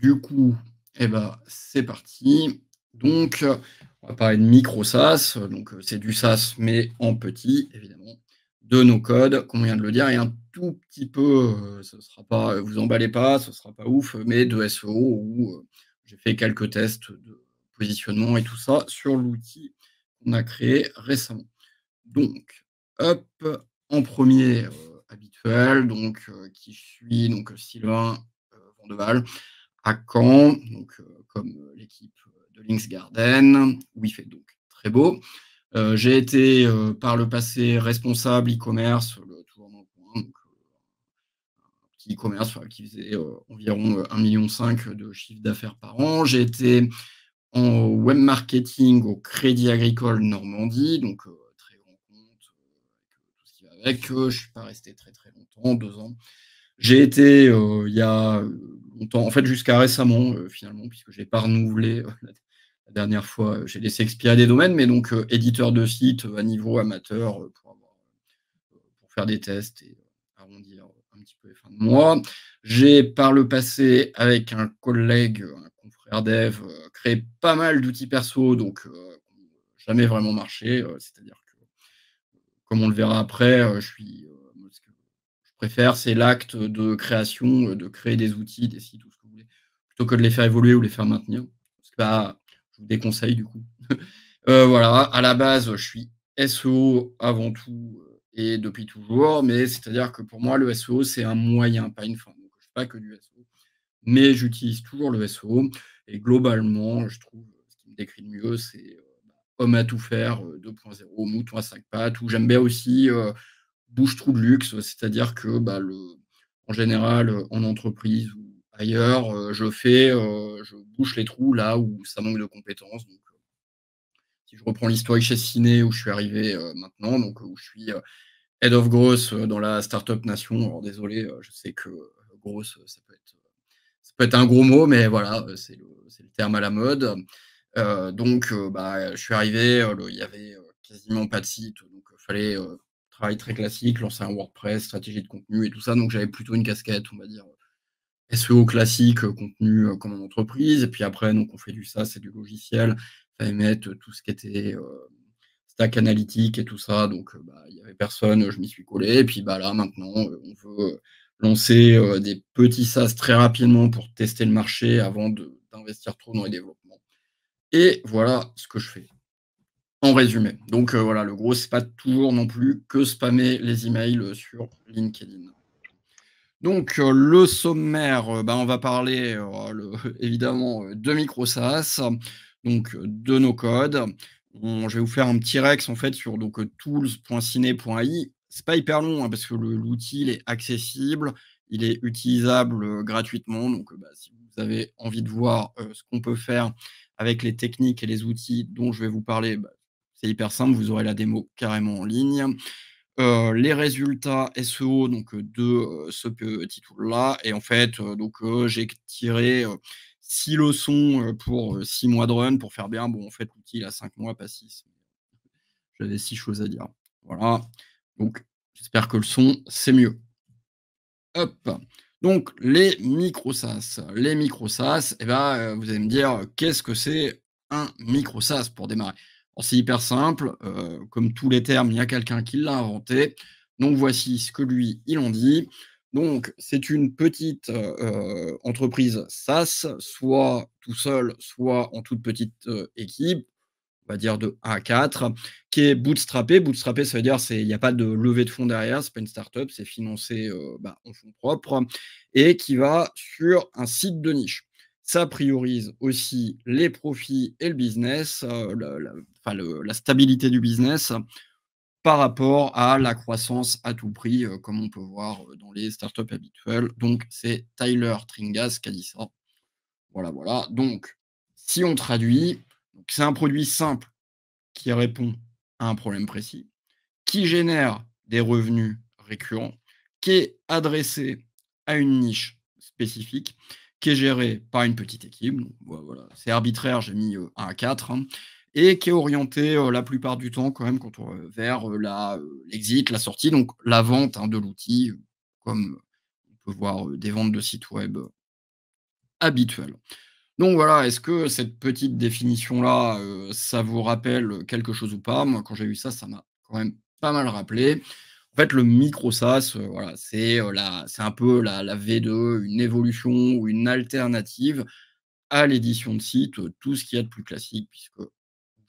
Du coup, eh ben, c'est parti. Donc, on va parler de micro SaaS. Donc, c'est du SaaS, mais en petit, évidemment, de nos codes, comme on vient de le dire, et un tout petit peu, ce sera pas, vous emballez pas, ce sera pas ouf, mais de SEO où, j'ai fait quelques tests de positionnement et tout ça sur l'outil qu'on a créé récemment. Donc, hop, en premier habituel, donc, qui je suis? Donc, Sylvain, Vandewalle à Caen, donc comme l'équipe de Links Garden, où il fait donc très beau. J'ai été par le passé responsable e-commerce, toujours dans le coin, donc petit e-commerce qui faisait environ 1,5 million de chiffre d'affaires par an. J'ai été en web marketing au Crédit Agricole Normandie, donc très grand compte, avec tout ce qui va avec. Je ne suis pas resté très très longtemps, 2 ans. J'ai été, il y a longtemps, en fait jusqu'à récemment, finalement, puisque j'ai pas renouvelé, la dernière fois, j'ai laissé expirer des domaines, mais donc éditeur de site, à niveau amateur, pour faire des tests et arrondir un petit peu les fins de mois. J'ai par le passé, avec un collègue, un confrère dev, créé pas mal d'outils perso, donc qui n'ont jamais vraiment marché, c'est-à-dire que, comme on le verra après, je suis, moi ce que je préfère, c'est l'acte de création, de créer des outils, des sites ou ce que vous voulez, plutôt que de les faire évoluer ou les faire maintenir. Parce que, bah, je vous déconseille du coup. Voilà, à la base, je suis SEO avant tout, et depuis toujours, mais c'est-à-dire que pour moi, le SEO, c'est un moyen, pas une fin. Donc je fais pas que du SEO, mais j'utilise toujours le SEO et globalement, je trouve, ce qui me décrit le mieux, c'est, homme à tout faire, 2.0, mouton à 5 pattes, ou j'aime bien aussi, bouche-trou de luxe, c'est-à-dire que, bah, en général, en entreprise ou ailleurs, je bouche les trous là où ça manque de compétences. Donc, si je reprends l'historique chez Ciné où je suis arrivé, maintenant, donc où je suis, Head of Growth, dans la startup nation. Alors désolé, je sais que, growth, ça peut être un gros mot, mais voilà, c'est le terme à la mode. Donc, bah, je suis arrivé, il y avait, quasiment pas de site, donc fallait, travail très classique, lancer un WordPress, stratégie de contenu et tout ça. Donc j'avais plutôt une casquette, on va dire, SEO classique, contenu, comme en entreprise. Et puis après, donc on fait du SaaS et du logiciel. Fallait mettre tout ce qui était, stack analytique et tout ça. Donc, bah, il y avait personne, je m'y suis collé. Et puis, bah, là, maintenant, on veut, lancer, des petits SaaS très rapidement pour tester le marché avant d'investir trop dans les développements. Et voilà ce que je fais, en résumé. Donc, voilà, le gros, c'est pas toujours non plus que spammer les emails, sur LinkedIn. Donc, le sommaire, bah, on va parler, évidemment, de MicroSaaS, donc, de nos codes. Je vais vous faire un petit rex en fait sur donc, tools.ciné.ai. C'est pas hyper long, hein, parce que l'outil il est accessible, il est utilisable, gratuitement. Donc, bah, si vous avez envie de voir, ce qu'on peut faire avec les techniques et les outils dont je vais vous parler, bah, c'est hyper simple, vous aurez la démo carrément en ligne. Les résultats SEO donc, de, ce petit tool-là. Et en fait, donc, j'ai tiré, 6 leçons, pour, 6 mois de run pour faire bien. Bon, en fait, l'outil il a 5 mois, pas 6. J'avais 6 choses à dire. Voilà, donc j'espère que le son, c'est mieux. Hop, donc les micro SaaS. Les micro SaaS, et ben, vous allez me dire, qu'est-ce que c'est un micro SaaS pour démarrer? Alors c'est hyper simple, comme tous les termes, il y a quelqu'un qui l'a inventé. Donc voici ce que lui, il en dit. Donc c'est une petite, entreprise SaaS, soit tout seul, soit en toute petite, équipe, on va dire de 1 à 4, qui est bootstrappé. Bootstrappé, ça veut dire il n'y a pas de levée de fonds derrière, c'est pas une startup, c'est financé, bah, en fonds propres et qui va sur un site de niche. Ça priorise aussi les profits et le business, la stabilité du business par rapport à la croissance à tout prix, comme on peut voir, dans les startups habituelles. Donc c'est Tyler Tringas qui a dit ça. Voilà, voilà. Donc si on traduit, c'est un produit simple qui répond à un problème précis, qui génère des revenus récurrents, qui est adressé à une niche spécifique, qui est géré par une petite équipe. Donc, voilà, c'est arbitraire, j'ai mis 1 à 4, hein, et qui est orienté, la plupart du temps quand même quand on vers, l'exit, la sortie, donc la vente, hein, de l'outil, comme on peut voir, des ventes de sites web, habituelles. Donc voilà, est-ce que cette petite définition-là, ça vous rappelle quelque chose ou pas? Moi, quand j'ai vu ça, ça m'a quand même pas mal rappelé. En fait, le micro SaaS, voilà, c'est un peu la V2, une évolution ou une alternative à l'édition de site, tout ce qu'il y a de plus classique puisque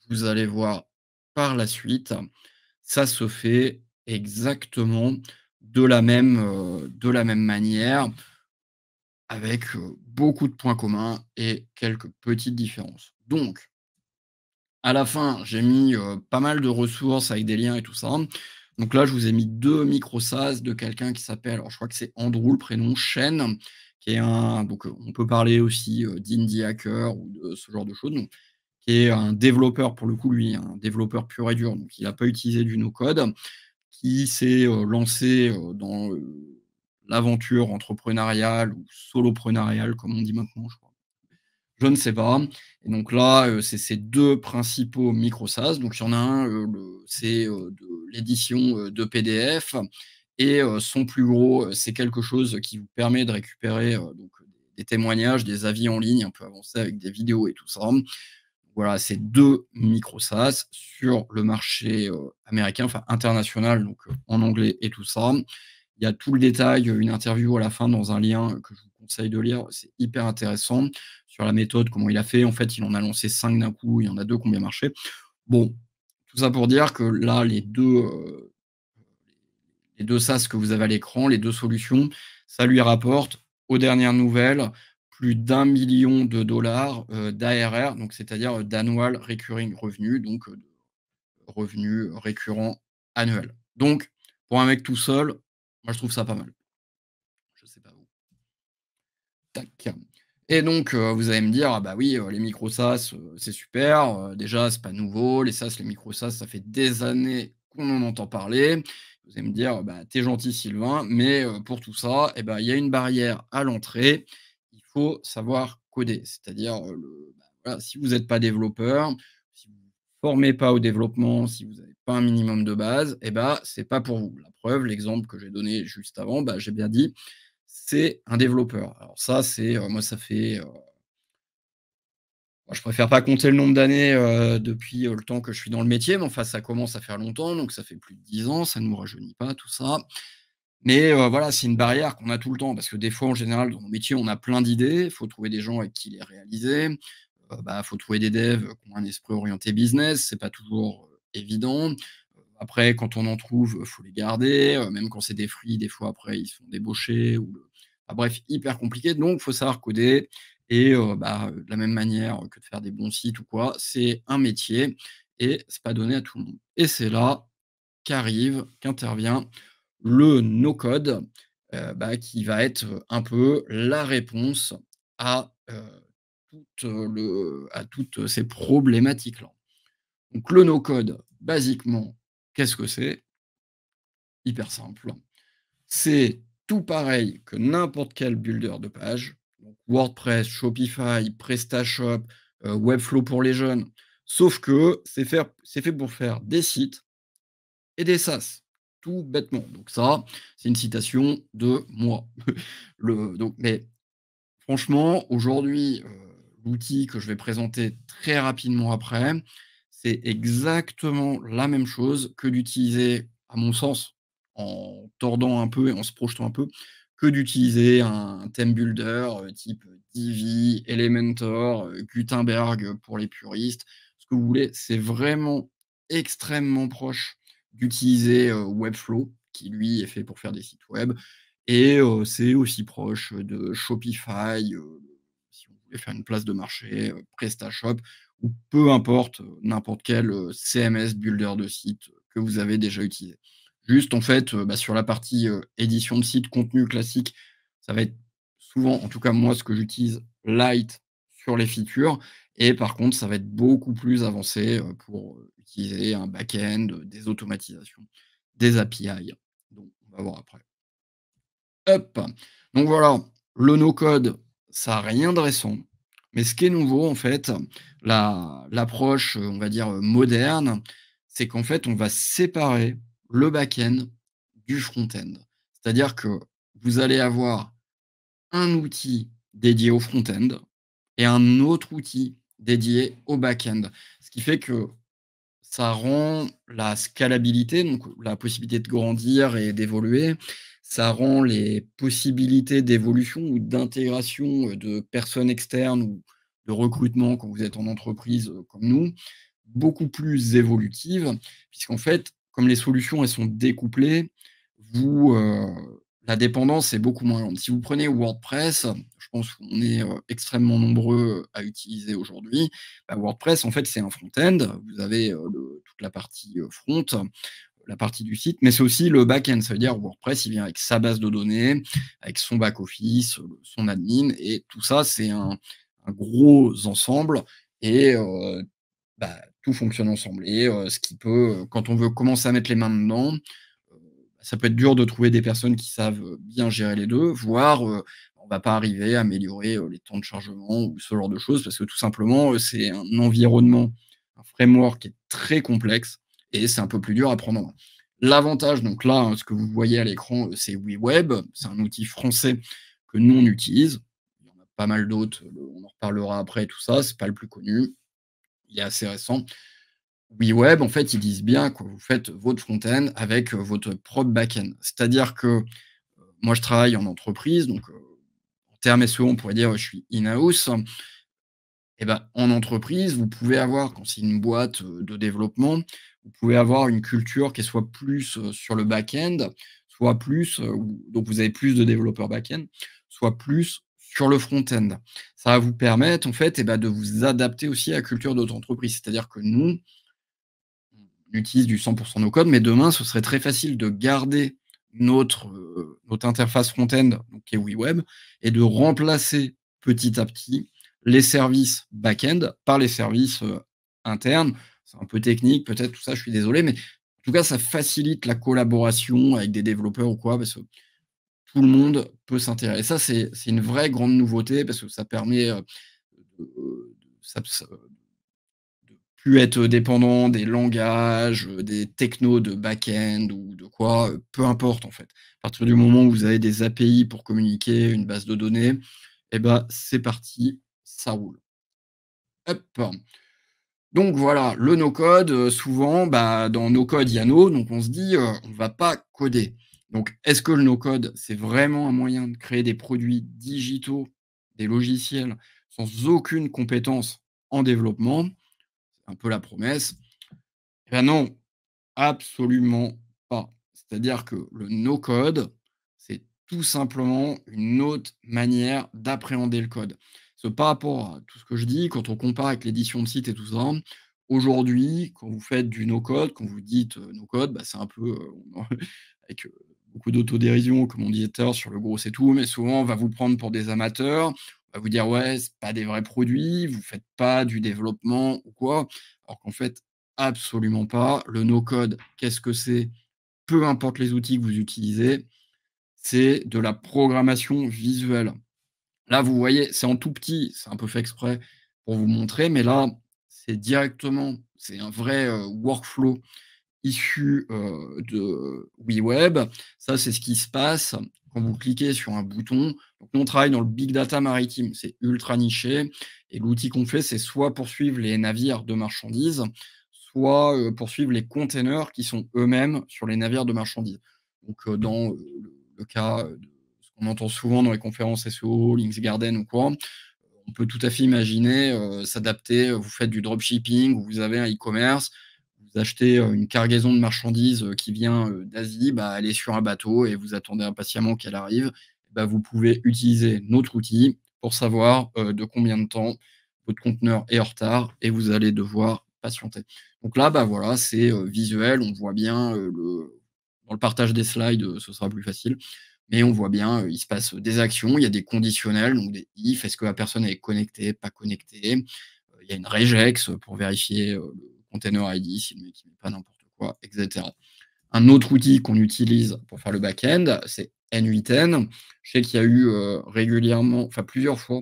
vous allez voir par la suite, ça se fait exactement de la même manière avec, beaucoup de points communs et quelques petites différences. Donc à la fin, j'ai mis, pas mal de ressources avec des liens et tout ça. Donc là, je vous ai mis 2 micro SaaS de quelqu'un qui s'appelle, alors je crois que c'est Andrew le prénom, Shen, qui est un donc, on peut parler aussi, d'indie hacker ou de ce genre de choses, donc qui est un développeur pour le coup, lui, un développeur pur et dur, donc il a pas utilisé du no code, qui s'est, lancé, dans, l'aventure entrepreneuriale ou solopreneuriale comme on dit maintenant, je crois. Je ne sais pas. Et donc là, c'est ces 2 principaux micro SaaS. Donc il y en a un, c'est, de l'édition, de PDF et son plus gros, c'est quelque chose qui vous permet de récupérer, donc des témoignages, des avis en ligne un peu avancés avec des vidéos et tout ça. Voilà, c'est 2 micro SaaS sur le marché, américain, enfin international, donc en anglais et tout ça. Il y a tout le détail, une interview à la fin dans un lien, que je vous conseille de lire. C'est hyper intéressant sur la méthode, comment il a fait. En fait, il en a lancé 5 d'un coup, il y en a 2 qui ont bien marché. Bon, tout ça pour dire que là, les 2 SaaS que vous avez à l'écran, les 2 solutions, ça lui rapporte, aux dernières nouvelles, plus d'1 million d'ARR, donc c'est-à-dire, d'annual recurring revenue, donc de revenus récurrents annuels. Donc pour un mec tout seul, moi je trouve ça pas mal. Je sais pas vous. Tac. Et donc, vous allez me dire: «Ah bah oui, les micros SaaS, c'est super, déjà c'est pas nouveau, les SaaS, les micros SaaS, ça fait des années qu'on en entend parler». Vous allez me dire: «Bah, tu es gentil Sylvain, mais pour tout ça et bah, il y a une barrière à l'entrée, il faut savoir coder». C'est-à-dire, voilà, si vous êtes pas développeur, si vous vous formez pas au développement, si vous avez pas un minimum de base et bah, c'est pas pour vous. La preuve, l'exemple que j'ai donné juste avant, bah, j'ai bien dit c'est un développeur. Alors ça, c'est, moi ça fait, moi je préfère pas compter le nombre d'années, depuis, le temps que je suis dans le métier, mais enfin ça commence à faire longtemps, donc ça fait plus de 10 ans, ça ne nous rajeunit pas tout ça. Mais, voilà, c'est une barrière qu'on a tout le temps parce que des fois, en général, dans nos métiers, on a plein d'idées, il faut trouver des gens avec qui les réaliser. Bah, faut trouver des devs qui ont un esprit orienté business, c'est pas toujours, évident. Après, quand on en trouve, faut les garder, même quand c'est des free, des fois après ils sont débauchés ou enfin bref, hyper compliqué. Donc faut savoir coder et bah, de la même manière que de faire des bons sites ou quoi, c'est un métier et c'est pas donné à tout le monde. Et c'est là qu'intervient le no-code, bah, qui va être, un peu la réponse à, à toutes ces problématiques-là. Donc le no-code, basiquement, qu'est-ce que c'est? Hyper simple. C'est tout pareil que n'importe quel builder de page, donc WordPress, Shopify, PrestaShop, Webflow pour les jeunes, sauf que c'est fait pour faire des sites et des SaaS, tout bêtement. Donc ça, c'est une citation de moi. Mais franchement, aujourd'hui, l'outil que je vais présenter très rapidement après, c'est exactement la même chose que d'utiliser, à mon sens, en tordant un peu et en se projetant un peu, que d'utiliser un theme builder, type Divi, Elementor, Gutenberg pour les puristes. Ce que vous voulez, c'est vraiment extrêmement proche d'utiliser, Webflow, qui lui est fait pour faire des sites web. Et c'est aussi proche de Shopify, si on voulait faire une place de marché, PrestaShop ou peu importe, n'importe quel, CMS builder de site, que vous avez déjà utilisé. Juste en fait, bah, sur la partie, édition de site, contenu classique, ça va être souvent, en tout cas moi ce que j'utilise, light sur les features et par contre ça va être beaucoup plus avancé, pour, utiliser un back-end, des automatisations, des API. Donc on va voir après. Hop! Donc voilà, le no code, ça a rien de récent, Mais ce qui est nouveau, en fait, l'approche, on va dire, moderne, c'est qu'en fait, on va séparer le back-end du front-end. C'est-à-dire que vous allez avoir un outil dédié au front-end et un autre outil dédié au back-end. Ce qui fait que ça rend la scalabilité, donc la possibilité de grandir et d'évoluer, ça rend les possibilités d'évolution ou d'intégration, de personnes externes ou de recrutement quand vous êtes en entreprise, comme nous, beaucoup plus évolutives. Puisqu'en fait, comme les solutions, elles sont découplées, vous, la dépendance est beaucoup moins grande. Si vous prenez WordPress, je pense qu'on est, extrêmement nombreux à utiliser aujourd'hui. Bah, WordPress, en fait, c'est un front-end. Vous avez, toute la partie, front, la partie du site, mais c'est aussi le back-end. Ça veut dire WordPress, il vient avec sa base de données, avec son back-office, son admin et tout ça, c'est un gros ensemble et bah, tout fonctionne ensemble et ce qui peut, quand on veut commencer à mettre les mains dedans, ça peut être dur de trouver des personnes qui savent, bien gérer les 2, voire, on va pas arriver à améliorer, les temps de chargement ou ce genre de choses parce que tout simplement, c'est un environnement, un framework qui est très complexe et c'est un peu plus dur à prendre en main. L'avantage donc là, ce que vous voyez à l'écran, c'est WeWeb. C'est un outil français que nous on utilise. Il y en a pas mal d'autres, on en reparlera après et tout ça, c'est pas le plus connu, il est assez récent. WeWeb, en fait, ils disent bien que vous faites votre front-end avec, votre propre back-end. C'est-à-dire que, moi, je travaille en entreprise, donc, en termes SEO, on pourrait dire, je suis in-house. Et ben, en entreprise, vous pouvez avoir, quand c'est une boîte, de développement, vous pouvez avoir une culture qui soit plus, sur le back-end, soit plus, donc vous avez plus de développeurs back-end, soit plus sur le front-end. Ça va vous permettre, en fait, et bah, de vous adapter aussi à la culture d'autres entreprises. C'est-à-dire que nous, on utilise du 100 no code, mais demain, ce serait très facile de garder notre interface front-end, donc qui est WeWeb, et de remplacer petit à petit les services back-end par les services, internes. C'est un peu technique, peut-être tout ça, je suis désolé, mais en tout cas, ça facilite la collaboration avec des développeurs ou quoi, parce que tout le monde peut s'intégrer. Et ça, c'est une vraie grande nouveauté parce que ça permet, de ça plus être dépendant des langages, des technos de back-end ou de quoi, peu importe en fait. À partir du moment où vous avez des API pour communiquer, une base de données, et ben c'est parti, ça roule. Hop. Donc voilà, le no-code, souvent, bah, dans no-code, il y a no, donc on se dit, on va pas coder. Donc est-ce que le no-code, c'est vraiment un moyen de créer des produits digitaux, des logiciels, sans aucune compétence en développement? C'est un peu la promesse. Eh ben non, absolument pas. C'est-à-dire que le no-code, c'est tout simplement une autre manière d'appréhender le code. Parce que par rapport à tout ce que je dis, quand on compare avec l'édition de site et tout ça, aujourd'hui, quand vous faites du no-code, quand vous dites, no-code, bah, c'est un peu, avec, beaucoup d'autodérision, comme on disait tout à l'heure sur le gros c'est tout, mais souvent on va vous prendre pour des amateurs, on va vous dire: «Ouais, c'est pas des vrais produits, vous faites pas du développement ou quoi». Alors qu'en fait, absolument pas. Le no-code, qu'est-ce que c'est? Peu importe les outils que vous utilisez, c'est de la programmation visuelle. Là, vous voyez, c'est en tout petit, c'est un peu fait exprès pour vous montrer, mais là, c'est un vrai, workflow issu, de WeWeb. Ça, c'est ce qui se passe quand vous cliquez sur un bouton. Donc nous, on travaille dans le big data maritime, c'est ultra niché et l'outil qu'on fait, c'est soit poursuivre les navires de marchandises, soit, poursuivre les containers qui sont eux-mêmes sur les navires de marchandises. Donc, dans, le cas, de ce qu'on entend souvent dans les conférences SEO, Links Garden ou quoi, on peut tout à fait imaginer, s'adapter, vous faites du dropshipping ou vous avez un e-commerce, vous achetez, une cargaison de marchandises, qui vient, d'Asie, bah, elle est sur un bateau et vous attendez impatiemment qu'elle arrive. Bah, vous pouvez utiliser notre outil pour savoir, de combien de temps votre conteneur est en retard et vous allez devoir patienter. Donc là, bah, voilà, c'est, visuel, on voit bien, le dans le partage des slides, ce sera plus facile, mais on voit bien, il se passe des actions, il y a des conditionnels, donc des if, est-ce que la personne est connectée, pas connectée? Il y a une regex pour vérifier, le container ID, si le mec il met pas n'importe quoi, et cetera. Un autre outil qu'on utilise pour faire le back-end, c'est N8N. Je sais qu'il y a eu, régulièrement, enfin plusieurs fois,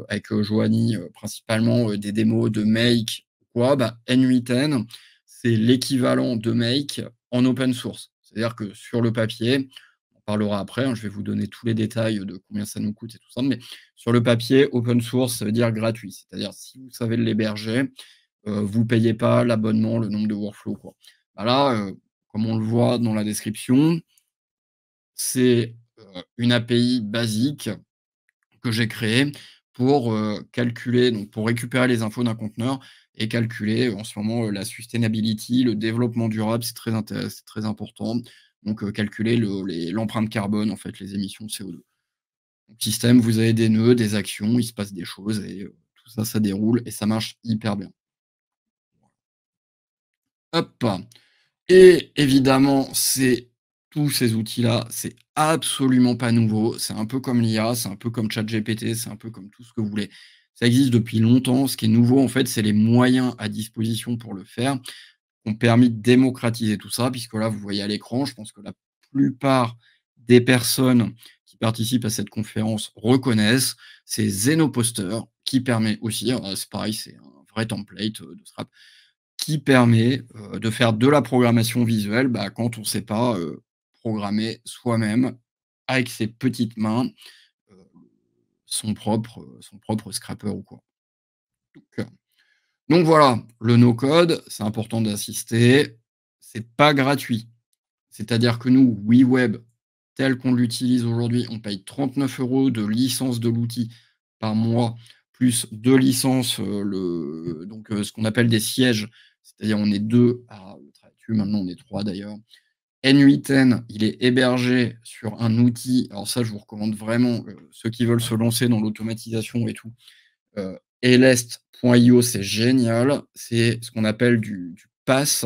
avec Joanie, principalement, des démos de Make ou quoi, bah, N8N, c'est l'équivalent de Make en open source. C'est-à-dire que sur le papier, on parlera après, hein, je vais vous donner tous les détails de combien ça nous coûte et tout ça, mais sur le papier, open source, ça veut dire gratuit. C'est-à-dire si vous savez l'héberger, vous payez pas l'abonnement, le nombre de workflows, quoi. Bah, là, comme on le voit dans la description, c'est, une API basique que j'ai créée pour, calculer, donc pour récupérer les infos d'un conteneur et calculer, en ce moment, la sustainability, le développement durable, c'est très important. Donc, calculer l'empreinte carbone, en fait, les émissions de CO2. Donc système, vous avez des nœuds, des actions, il se passe des choses et tout ça, ça déroule et ça marche hyper bien. Hop! Et évidemment, c'est tous ces outils-là, c'est absolument pas nouveau. C'est un peu comme l'IA, c'est un peu comme ChatGPT, c'est un peu comme tout ce que vous voulez. Ça existe depuis longtemps. Ce qui est nouveau, en fait, c'est les moyens à disposition pour le faire, qui ont permis de démocratiser tout ça, puisque là, vous voyez à l'écran, je pense que la plupart des personnes qui participent à cette conférence reconnaissent. C'est Zenoposter qui permet aussi, c'est pareil, c'est un vrai template de Scrap qui permet, de faire de la programmation visuelle, bah, quand on ne sait pas, programmer soi-même avec ses petites mains, heu, son propre scrapper ou quoi. Donc, donc voilà, le no code, c'est important d'insister, c'est pas gratuit. C'est-à-dire que nous, WeWeb, tel qu'on l'utilise aujourd'hui, on paye 39 € de licence de l'outil par mois, plus 2 licences, ce qu'on appelle des sièges, c'est-à-dire on est 2 à travailler dessus, maintenant on est 3 d'ailleurs. N8N, il est hébergé sur un outil, alors ça je vous recommande vraiment, ceux qui veulent se lancer dans l'automatisation et tout, Elest.io, c'est génial, c'est ce qu'on appelle du PaaS,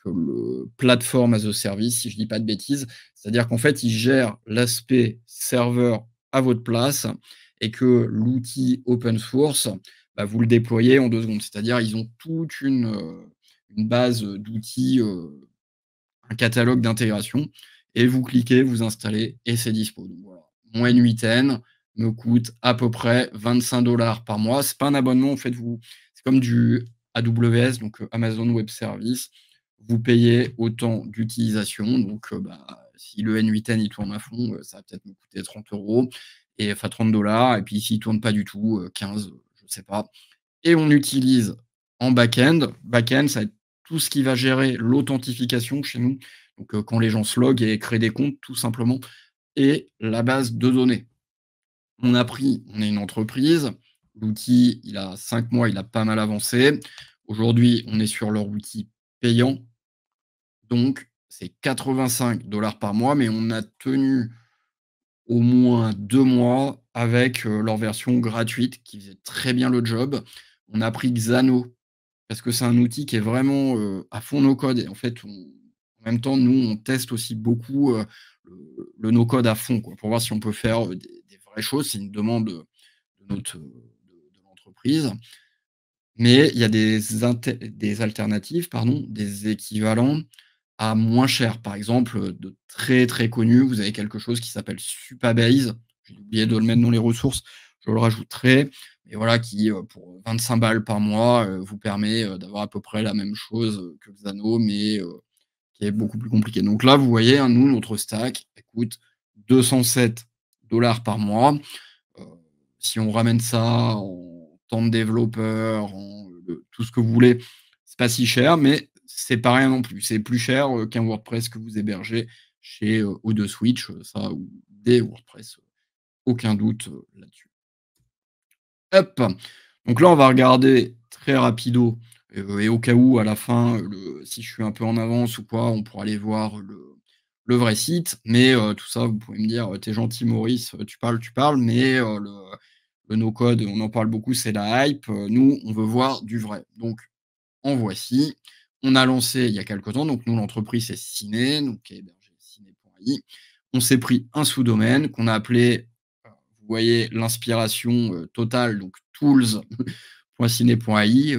le Platform as a Service, si je dis pas de bêtises. C'est-à-dire qu'en fait, ils gèrent l'aspect serveur à votre place et que l'outil open source, bah, vous le déployez en 2 secondes. C'est-à-dire ils ont toute une base, d'outils, un catalogue d'intégration et vous cliquez, vous installez et c'est dispo. Donc voilà, mon N8N me coûte à peu près 25 $ par mois. C'est pas un abonnement, en fait, c'est comme du AWS, donc Amazon Web Service. Vous payez autant d'utilisation, donc si le N8N il tourne à fond, ça va peut-être me coûter 30 € et enfin 30 $ et puis s'il tourne pas du tout, 15, je sais pas. Et on utilise en back-end. Back-end, ça va être tout ce qui va gérer l'authentification chez nous. Donc, quand les gens se loguent et créent des comptes, tout simplement, et la base de données. On est une entreprise. L'outil, il a 5 mois, il a pas mal avancé. Aujourd'hui, on est sur leur outil payant. Donc, c'est 85 $ par mois, mais on a tenu au moins 2 mois avec leur version gratuite qui faisait très bien le job. On a pris Xano parce que c'est un outil qui est vraiment, à fond no code et en fait, en même temps, nous, on teste aussi beaucoup, le no code à fond, quoi, pour voir si on peut faire, des vraies choses. C'est une demande, de l'entreprise. Mais il y a des alternatives, pardon, des équivalents à moins cher. Par exemple, de très, très connus, vous avez quelque chose qui s'appelle Supabase. J'ai oublié de le mettre dans les ressources, je le rajouterai. Mais voilà, qui, pour 25 balles par mois, vous permet, d'avoir à peu près la même chose, que Xano, mais, qui est beaucoup plus compliqué. Donc là, vous voyez, hein, nous, notre stack, elle coûte 207 $ par mois. Heu, Si on ramène ça en temps de développeur, tout ce que vous voulez, c'est pas si cher, mais c'est pas rien non plus. C'est plus cher, qu'un WordPress que vous hébergez chez, O2Switch, ça ou des WordPress, aucun doute, là-dessus. Hop! Donc là, on va regarder très rapido, et au cas où à la fin, si je suis un peu en avance ou quoi, on pourra aller voir le vrai site. Mais, tout ça, vous pouvez me dire: «Tu gentil Maurice, tu parles», mais, le no code, on en parle beaucoup, c'est la hype. Nous, on veut voir du vrai. Donc en voici. On a lancé il y a quelque temps, donc nous, l'entreprise, c'est Ciné, donc qui est hébergée ciné.ai. On s'est pris un sous-domaine qu'on a appelé, vous voyez l'inspiration, totale, donc tools.ciné.ai,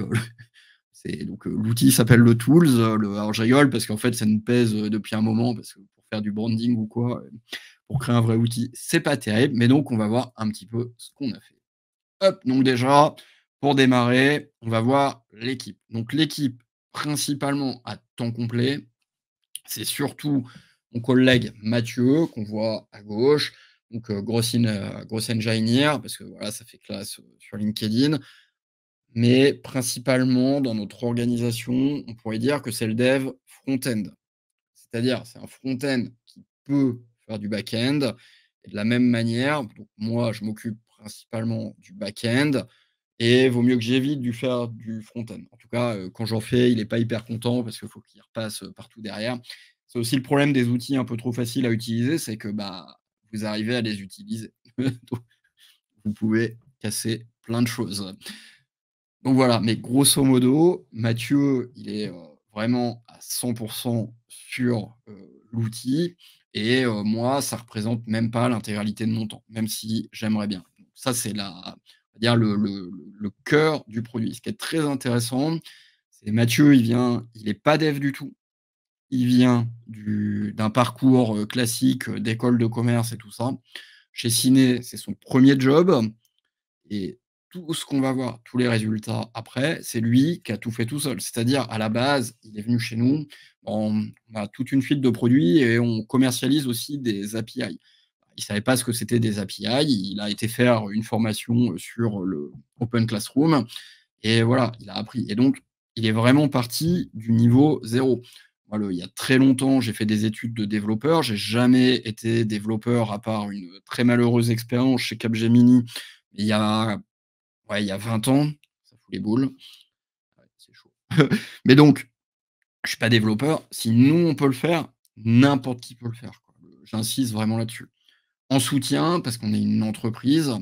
c'est donc, l'outil s'appelle le tools, alors je rigole parce qu'en fait, ça nous pèse, depuis un moment parce que pour faire du branding ou quoi, pour créer un vrai outil, c'est pas terrible, mais donc on va voir un petit peu ce qu'on a fait. Hop, donc déjà, pour démarrer, on va voir l'équipe. Donc l'équipe, principalement à temps complet, c'est surtout mon collègue Mathieu, qu'on voit à gauche, donc gros engineer, parce que voilà, ça fait classe sur LinkedIn. Mais principalement, dans notre organisation, on pourrait dire que c'est le dev front-end. C'est-à-dire, c'est un front-end qui peut faire du back-end. Et de la même manière, donc moi, je m'occupe principalement du back-end et vaut mieux que j'évite de faire du front-end. En tout cas, quand j'en fais, il est pas hyper content parce qu'il faut qu'il repasse, partout derrière. C'est aussi le problème des outils un peu trop faciles à utiliser, c'est que, bah, vous arrivez à les utiliser. Donc vous pouvez casser plein de choses. Donc voilà, mais grosso modo, Mathieu, il est, vraiment à 100 sur, l'outil et moi, ça représente même pas l'intégralité de mon temps, même si j'aimerais bien. Donc ça, c'est la on va dire le cœur du produit. Ce qui est très intéressant, c'est Mathieu, il est pas dev du tout. Il vient d'un parcours, classique, d'école de commerce et tout ça. Chez Ciné, c'est son premier job. Et tout ce qu'on va voir, tous les résultats après, c'est lui qui a tout fait tout seul. C'est-à-dire, à la base, il est venu chez nous, on a toute une suite de produits et on commercialise aussi des API. Il savait pas ce que c'était des API, il a été faire une formation, sur le Open Classroom et voilà, il a appris et donc il est vraiment parti du niveau zéro. Moi, il y a très longtemps, j'ai fait des études de développeur, j'ai jamais été développeur à part une très malheureuse expérience chez Capgemini, mais il y a 20 ans, ça fout les boules. Ouais, c'est chaud. Mais donc, je suis pas développeur. Si nous, on peut le faire, n'importe qui peut le faire, quoi. J'insiste vraiment là-dessus. En soutien, parce qu'on est une entreprise,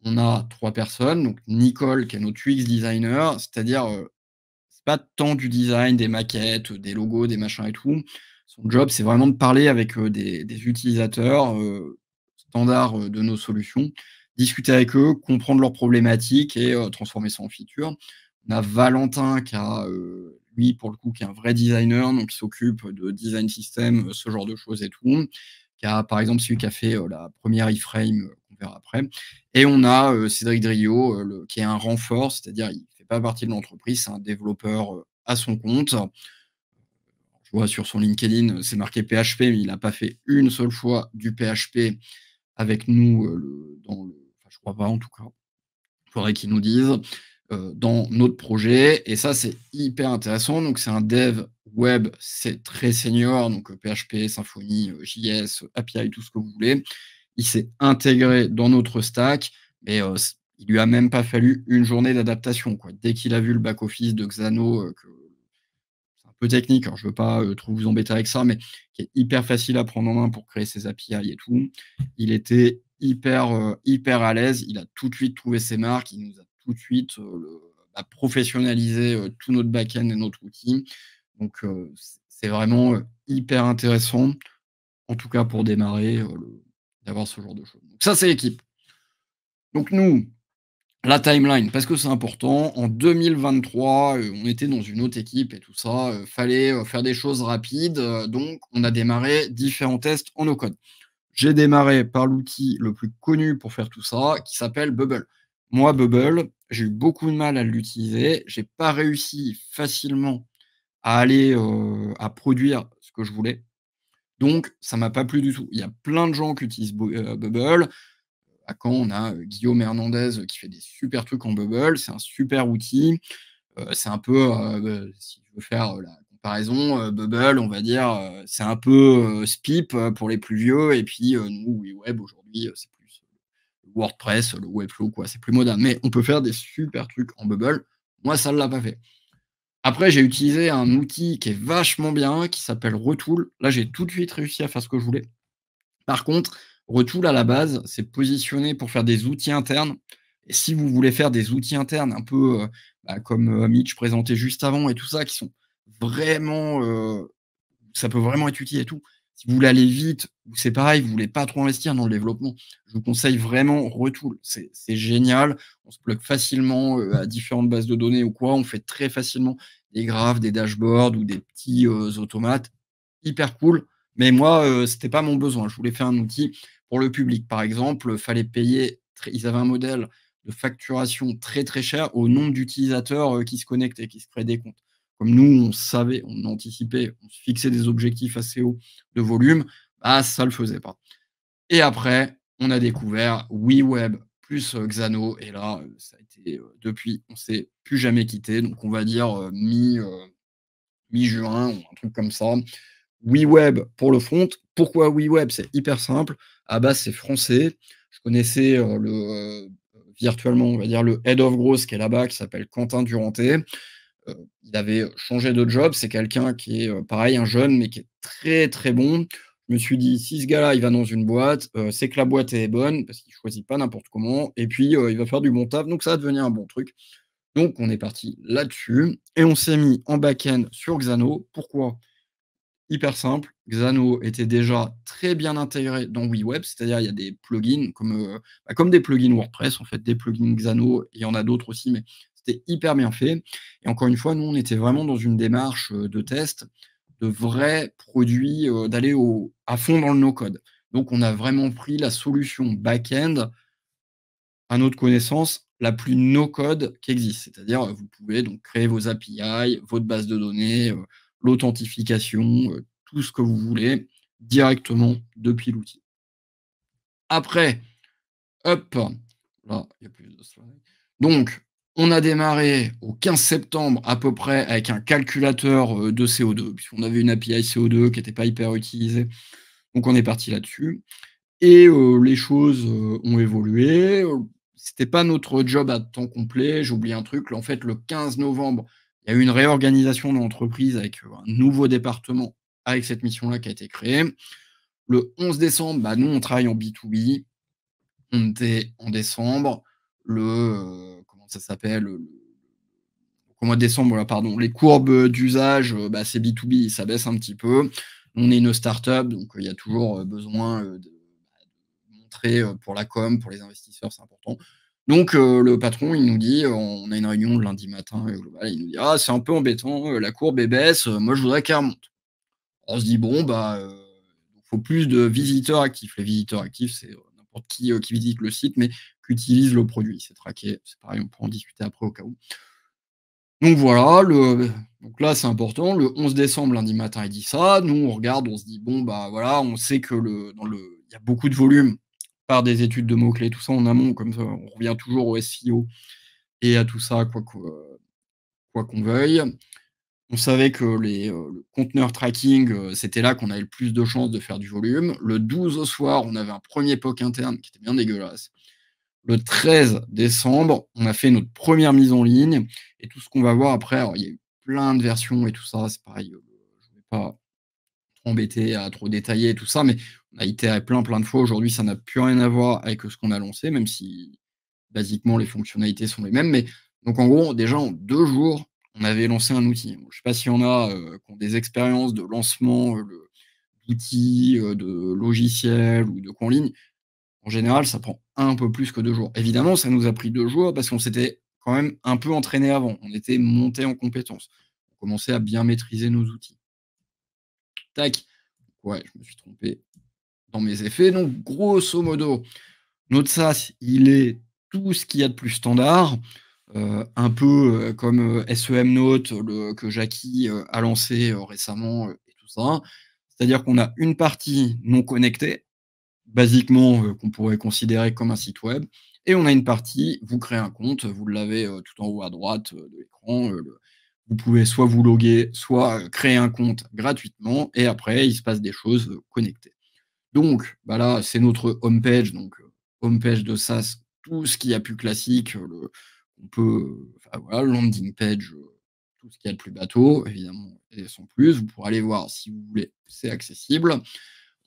on a 3 personnes, donc Nicole qui est notre UX designer, c'est-à-dire, c'est pas tant du design, des maquettes, des logos, des machins et tout. Son job, c'est vraiment de parler avec, des utilisateurs, standards, de nos solutions, discuter avec eux, comprendre leurs problématiques et transformer ça en feature. On a Valentin qui a, lui, pour le coup, qui est un vrai designer, donc qui s'occupe de design system, ce genre de choses et tout. Qui a, par exemple, celui qui a fait, la première iframe, qu'on verra après. Et on a, Cédric Driot, qui est un renfort, c'est-à-dire il fait pas partie de l'entreprise, c'est un développeur, à son compte. Je vois sur son LinkedIn, c'est marqué PHP, mais il a pas fait une seule fois du PHP avec nous, enfin, je crois pas en tout cas. Il faudrait qu'ils nous disent, dans notre projet et ça, c'est hyper intéressant. Donc c'est un dev web, c'est très senior, donc PHP, Symfony, JS, API, tout ce que vous voulez. Il s'est intégré dans notre stack, mais il lui a même pas fallu une journée d'adaptation, quoi. Dès qu'il a vu le back office de Xano, que c'est un peu technique, alors je veux pas, trop vous embêter avec ça, mais qui est hyper facile à prendre en main pour créer ses API et tout. Il était hyper à l'aise. Il a tout de suite trouvé ses marques. Il nous a tout de suite, professionnalisé, tout notre back-end et notre outil. Donc, c'est vraiment, hyper intéressant, en tout cas pour démarrer, d'avoir ce genre de choses. Donc ça, c'est l'équipe. Donc nous, la timeline, parce que c'est important. En 2023, on était dans une autre équipe et tout ça, fallait, faire des choses rapides, donc on a démarré différents tests en no code. J'ai démarré par l'outil le plus connu pour faire tout ça, qui s'appelle Bubble. Moi, Bubble, j'ai eu beaucoup de mal à l'utiliser. J'ai pas réussi facilement à aller, à produire ce que je voulais. Donc ça m'a pas plu du tout. Il y a plein de gens qui utilisent Bubble. À Caen, on a, Guillaume Hernandez, qui fait des super trucs en Bubble. C'est un super outil. C'est un peu, si je veux faire, la comparaison, Bubble, on va dire, c'est un peu, Spip, pour les plus vieux et puis, nous, WeWeb aujourd'hui, c'est plus, WordPress, le Webflow, quoi, c'est plus moderne. Mais on peut faire des super trucs en Bubble. Moi, ça ne l'a pas fait. Après, j'ai utilisé un outil qui est vachement bien, qui s'appelle Retool. Là, j'ai tout de suite réussi à faire ce que je voulais. Par contre, Retool à la base, c'est positionné pour faire des outils internes. Et si vous voulez faire des outils internes un peu, comme, Mitch présentait juste avant et tout ça, qui sont vraiment, ça peut vraiment être utile et tout. Si vous voulez aller vite, ou c'est pareil, vous voulez pas trop investir dans le développement, je vous conseille vraiment Retool. C'est génial, on se plug facilement, à différentes bases de données ou quoi. On fait très facilement des graphes, des dashboards ou des petits, automates. Hyper cool, Mais moi, c'était pas mon besoin. Je voulais faire un outil pour le public. Par exemple, fallait payer ils avaient un modèle de facturation très, très cher au nombre d'utilisateurs, qui se connectaient, qui se créaient des comptes. Comme nous, on savait, on anticipait, on se fixait des objectifs assez hauts de volume, bah, ça le faisait pas. Et après, on a découvert WeWeb plus, Xano et là, ça a été, depuis, on s'est plus jamais quitté. Donc on va dire, mi-juin ou un truc comme ça. WeWeb pour le front. Pourquoi WeWeb? C'est hyper simple. À base, c'est français. Je connaissais, virtuellement, on va dire, le head of growth qui est là-bas, qui s'appelle Quentin Duranté. Il avait changé de job. C'est quelqu'un qui est, pareil, un jeune, mais qui est très, très bon. Je me suis dit: «Si ce gars-là, il va dans une boîte, c'est que la boîte est bonne, parce qu'il choisit pas n'importe comment et puis, il va faire du bon taf, donc ça va devenir un bon truc». Donc on est parti là-dessus et on s'est mis en back-end sur Xano. Pourquoi? Hyper simple, Xano était déjà très bien intégré dans WeWeb, c'est-à-dire il y a des plugins comme des plugins WordPress en fait, des plugins Xano, il y en a d'autres aussi, mais c'était hyper bien fait et encore une fois, nous, on était vraiment dans une démarche, de test, de vrais produits, d'aller à fond dans le no-code. Donc on a vraiment pris la solution back-end, à notre connaissance, la plus no-code qui existe. C'est-à-dire, vous pouvez donc créer vos API, votre base de données, l'authentification, tout ce que vous voulez directement depuis l'outil. Après, hop, là, il y a plus de slide. Donc, on a démarré au 15 septembre à peu près avec un calculateur, de CO2, puisqu'on avait une API CO2 qui n'était pas hyper utilisée. Donc on est parti là-dessus. Et les choses, ont évolué, c'était pas notre job à temps complet. J'ai oublié un truc, en fait, le 15 novembre, il y a eu une réorganisation de l'entreprise avec, un nouveau département avec cette mission-là qui a été créée. Le 11 décembre, bah, nous, on travaille en B2B. On était en décembre. Comment ça s'appelle? Au mois de décembre, voilà, pardon, les courbes, d'usage, bah, c'est B2B, ça baisse un petit peu. On est une start-up, donc il y a toujours, besoin, de montrer, pour la com, pour les investisseurs, c'est important. Donc le patron, il nous dit, on a une réunion le lundi matin, global, il nous dit: «Ah, c'est un peu embêtant, la courbe, elle baisse, moi je voudrais qu'elle remonte». On se dit: «Bon, bah, il faut plus de visiteurs actifs». Les visiteurs actifs, c'est, n'importe qui visite le site, mais qui utilise le produit. C'est traqué, c'est pareil, on pourra en discuter après au cas où. Donc voilà, donc là, c'est important. Le 11 décembre, lundi matin, il dit ça. Nous, on regarde, on se dit: «Bon, bah, voilà», on sait que il y a beaucoup de volume par des études de mots-clés, tout ça en amont, comme ça, on revient toujours au SEO et à tout ça, quoi qu'on veuille. On savait que le conteneur tracking, c'était là qu'on avait le plus de chances de faire du volume. Le 12 au soir, on avait un premier POC interne qui était bien dégueulasse. Le 13 décembre, on a fait notre première mise en ligne et tout ce qu'on va voir après, alors il y a eu plein de versions et tout ça, c'est pareil, je ne vais pas trop embêter à trop détailler tout ça, mais on a itéré plein, plein de fois. Aujourd'hui, ça n'a plus rien à voir avec, ce qu'on a lancé, même si basiquement les fonctionnalités sont les mêmes. Mais donc en gros, déjà en 2 jours, on avait lancé un outil. Je ne sais pas s'il y en a, qui ont des expériences de lancement, d'outils, de logiciels ou de quoi en ligne. En général, ça prend un peu plus que 2 jours. Évidemment, ça nous a pris 2 jours parce qu'on s'était quand même un peu entraîné avant. On était monté en compétences. On commençait à bien maîtriser nos outils. Tac, ouais, je me suis trompé dans mes effets. Donc grosso modo, notre SaaS, il est tout ce qu'il y a de plus standard, un peu, comme, SEM Note, que Jackie, a lancé, récemment, et tout ça. C'est-à-dire qu'on a une partie non connectée, basiquement, qu'on pourrait considérer comme un site web et on a une partie, vous créez un compte, vous l'avez, tout en haut à droite, de l'écran, vous pouvez soit vous loguer, soit, créer un compte gratuitement et après il se passe des choses, connectées. Donc, bah, là, c'est notre home page, donc home page de SaaS, tout ce qu'il y a plus classique, on peut, enfin voilà, landing page, tout ce qu'il y a de plus bateau, évidemment et sans plus. Vous pourrez aller voir si vous voulez, c'est accessible.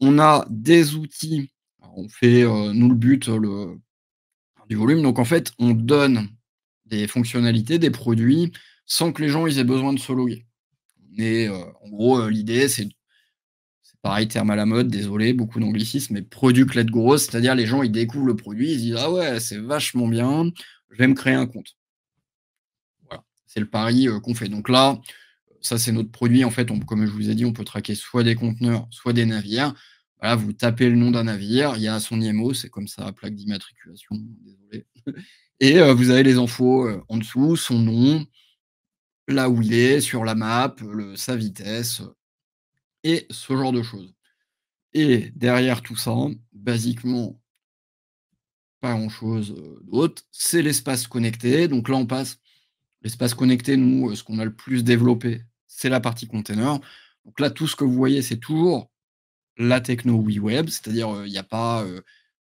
On a des outils, alors on fait, nous le but, du volume, donc en fait, on donne des fonctionnalités, des produits, sans que les gens ils aient besoin de se loguer. Mais, en gros, l'idée c'est pareil, terme à la mode, désolé, beaucoup d'anglicisme, mais product led growth, c'est-à-dire les gens ils découvrent le produit, ils se disent: «Ah ouais, c'est vachement bien, je vais me créer un compte». Voilà, c'est le pari, qu'on fait. Donc là, ça, c'est notre produit. En fait, comme je vous ai dit, on peut traquer soit des conteneurs, soit des navires. Voilà, vous tapez le nom d'un navire, il y a son IMO, c'est comme ça, plaque d'immatriculation, désolé. Et vous avez les infos, en dessous, son nom, là où il est sur la map, sa vitesse, et ce genre de choses. Et derrière tout ça, basiquement, pas grand-chose, d'autre. C'est l'espace connecté. Donc là, on passe l'espace connecté, nous, ce qu'on a le plus développé, c'est la partie container. Donc là, tout ce que vous voyez, c'est toujours la techno WeWeb, c'est-à-dire, il y a pas,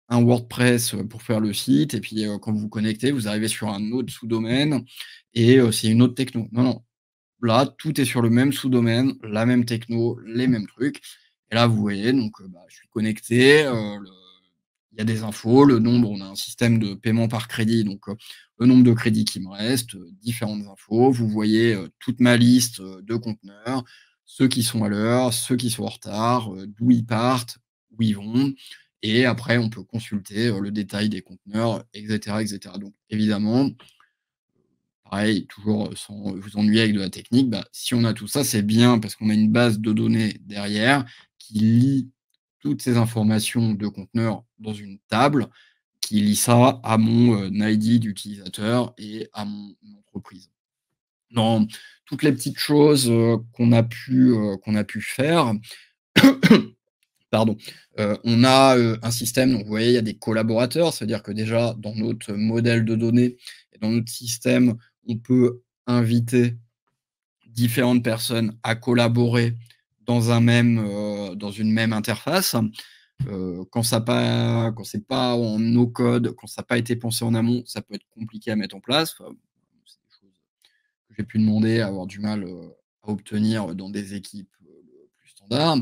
un WordPress, pour faire le site et puis, quand vous vous connectez, vous arrivez sur un autre sous-domaine et c'est une autre techno. Non, non, là, tout est sur le même sous-domaine, la même techno, les mêmes trucs et là, vous voyez donc, bah, je suis connecté, le il y a des infos, le nombre, on a un système de paiement par crédit, donc, le nombre de crédits qui me reste, différentes infos. Vous voyez, toute ma liste, de conteneurs, ceux qui sont à l'heure, ceux qui sont en retard, d'où ils partent, où ils vont et après on peut consulter, le détail des conteneurs et cetera et cetera. Donc évidemment, pareil, toujours, sans vous ennuyer avec de la technique, bah, si on a tout ça, c'est bien parce qu'on a une base de données derrière qui lie toutes ces informations de conteneurs dans une table, qui lie ça à mon, ID d'utilisateur et à mon entreprise. Dans toutes les petites choses, qu'on a pu faire, pardon, on a, un système donc vous voyez, il y a des collaborateurs, c'est-à-dire que déjà dans notre modèle de données et dans notre système, on peut inviter différentes personnes à collaborer dans une même interface. Quand c'est pas en no code, quand ça n'a pas été pensé en amont, ça peut être compliqué à mettre en place. Enfin, c'est des choses que j'ai pu demander, à avoir du mal, à obtenir dans des équipes, plus standards.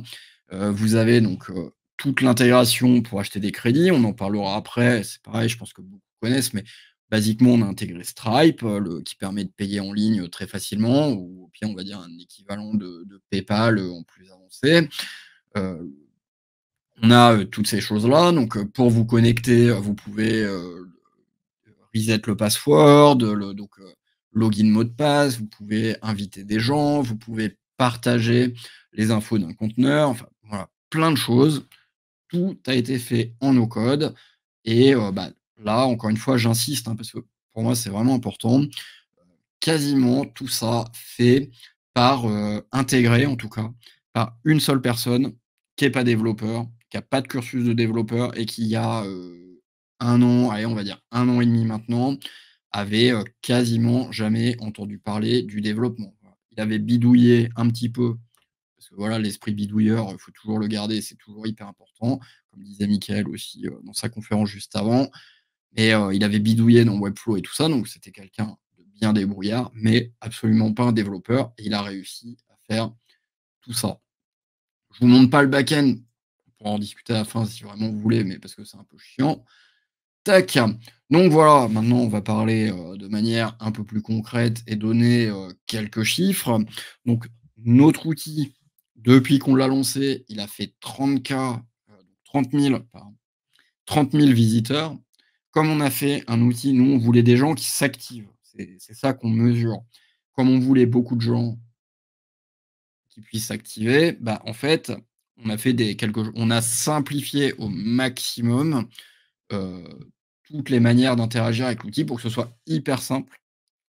Vous avez donc, toute l'intégration pour acheter des crédits, on en parlera après, c'est pareil, je pense que beaucoup connaissent, mais basiquement, on a intégré Stripe, qui permet de payer en ligne, très facilement ou au pire, on va dire un équivalent de PayPal, en plus avancé. Heu, on a, toutes ces choses-là, donc, pour vous connecter, vous pouvez, reset le password, login mot de passe, vous pouvez inviter des gens, vous pouvez partager les infos d'un conteneur, enfin voilà, plein de choses. Tout a été fait en no code et bah, là, encore une fois, j'insiste, hein, parce que pour moi, c'est vraiment important. Quasiment tout ça fait par, intégré en tout cas, par une seule personne qui est pas développeur, qui a pas de cursus de développeur et qui a, 1 an, allez, on va dire 1 an et demi maintenant, avait, quasiment jamais entendu parler du développement. Voilà. Il avait bidouillé un petit peu parce que voilà, l'esprit bidouilleur, il faut toujours le garder, c'est toujours hyper important, comme disait Mickaël aussi, dans sa conférence juste avant. Et il avait bidouillé dans Webflow et tout ça, donc c'était quelqu'un de bien débrouillard, mais absolument pas un développeur et il a réussi à faire tout ça. Je vous montre pas le back-end, on pourra en discuter à la fin si vraiment vous voulez, mais parce que c'est un peu chiant. Tac! Donc voilà, maintenant on va parler, de manière un peu plus concrète et donner, quelques chiffres. Donc notre outil, depuis qu'on l'a lancé, il a fait 30K, 30 000 pardon, 30 000 visiteurs. Comme on a fait un outil, nous, on voulait des gens qui s'activent. C'est ça qu'on mesure. Comme on voulait beaucoup de gens qui puissent s'activer, bah, en fait, on a simplifié au maximum, heu, toutes les manières d'interagir avec l'outil pour que ce soit hyper simple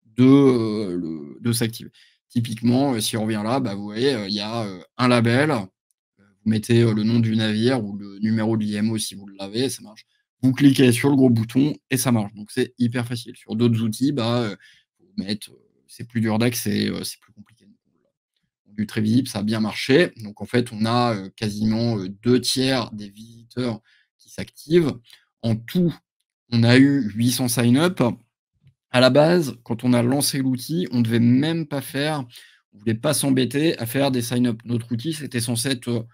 de s'activer. Typiquement, si on revient là, bah, vous voyez, il y a, un label, vous mettez, le nom du navire ou le numéro de l'IMO si vous l'avez, ça marche. Vous cliquez sur le gros bouton et ça marche, donc c'est hyper facile. Sur d'autres outils, bah, faut mettre, c'est plus dur d'accès, c'est plus compliqué. Du très visible, ça a bien marché. Donc en fait, on a, quasiment, 2/3 des visiteurs qui s'activent. En tout, on a eu 800 sign up. À la base, quand on a lancé l'outil, on devait même pas faire on voulait pas s'embêter à faire des sign up. Notre outil, c'était censé être,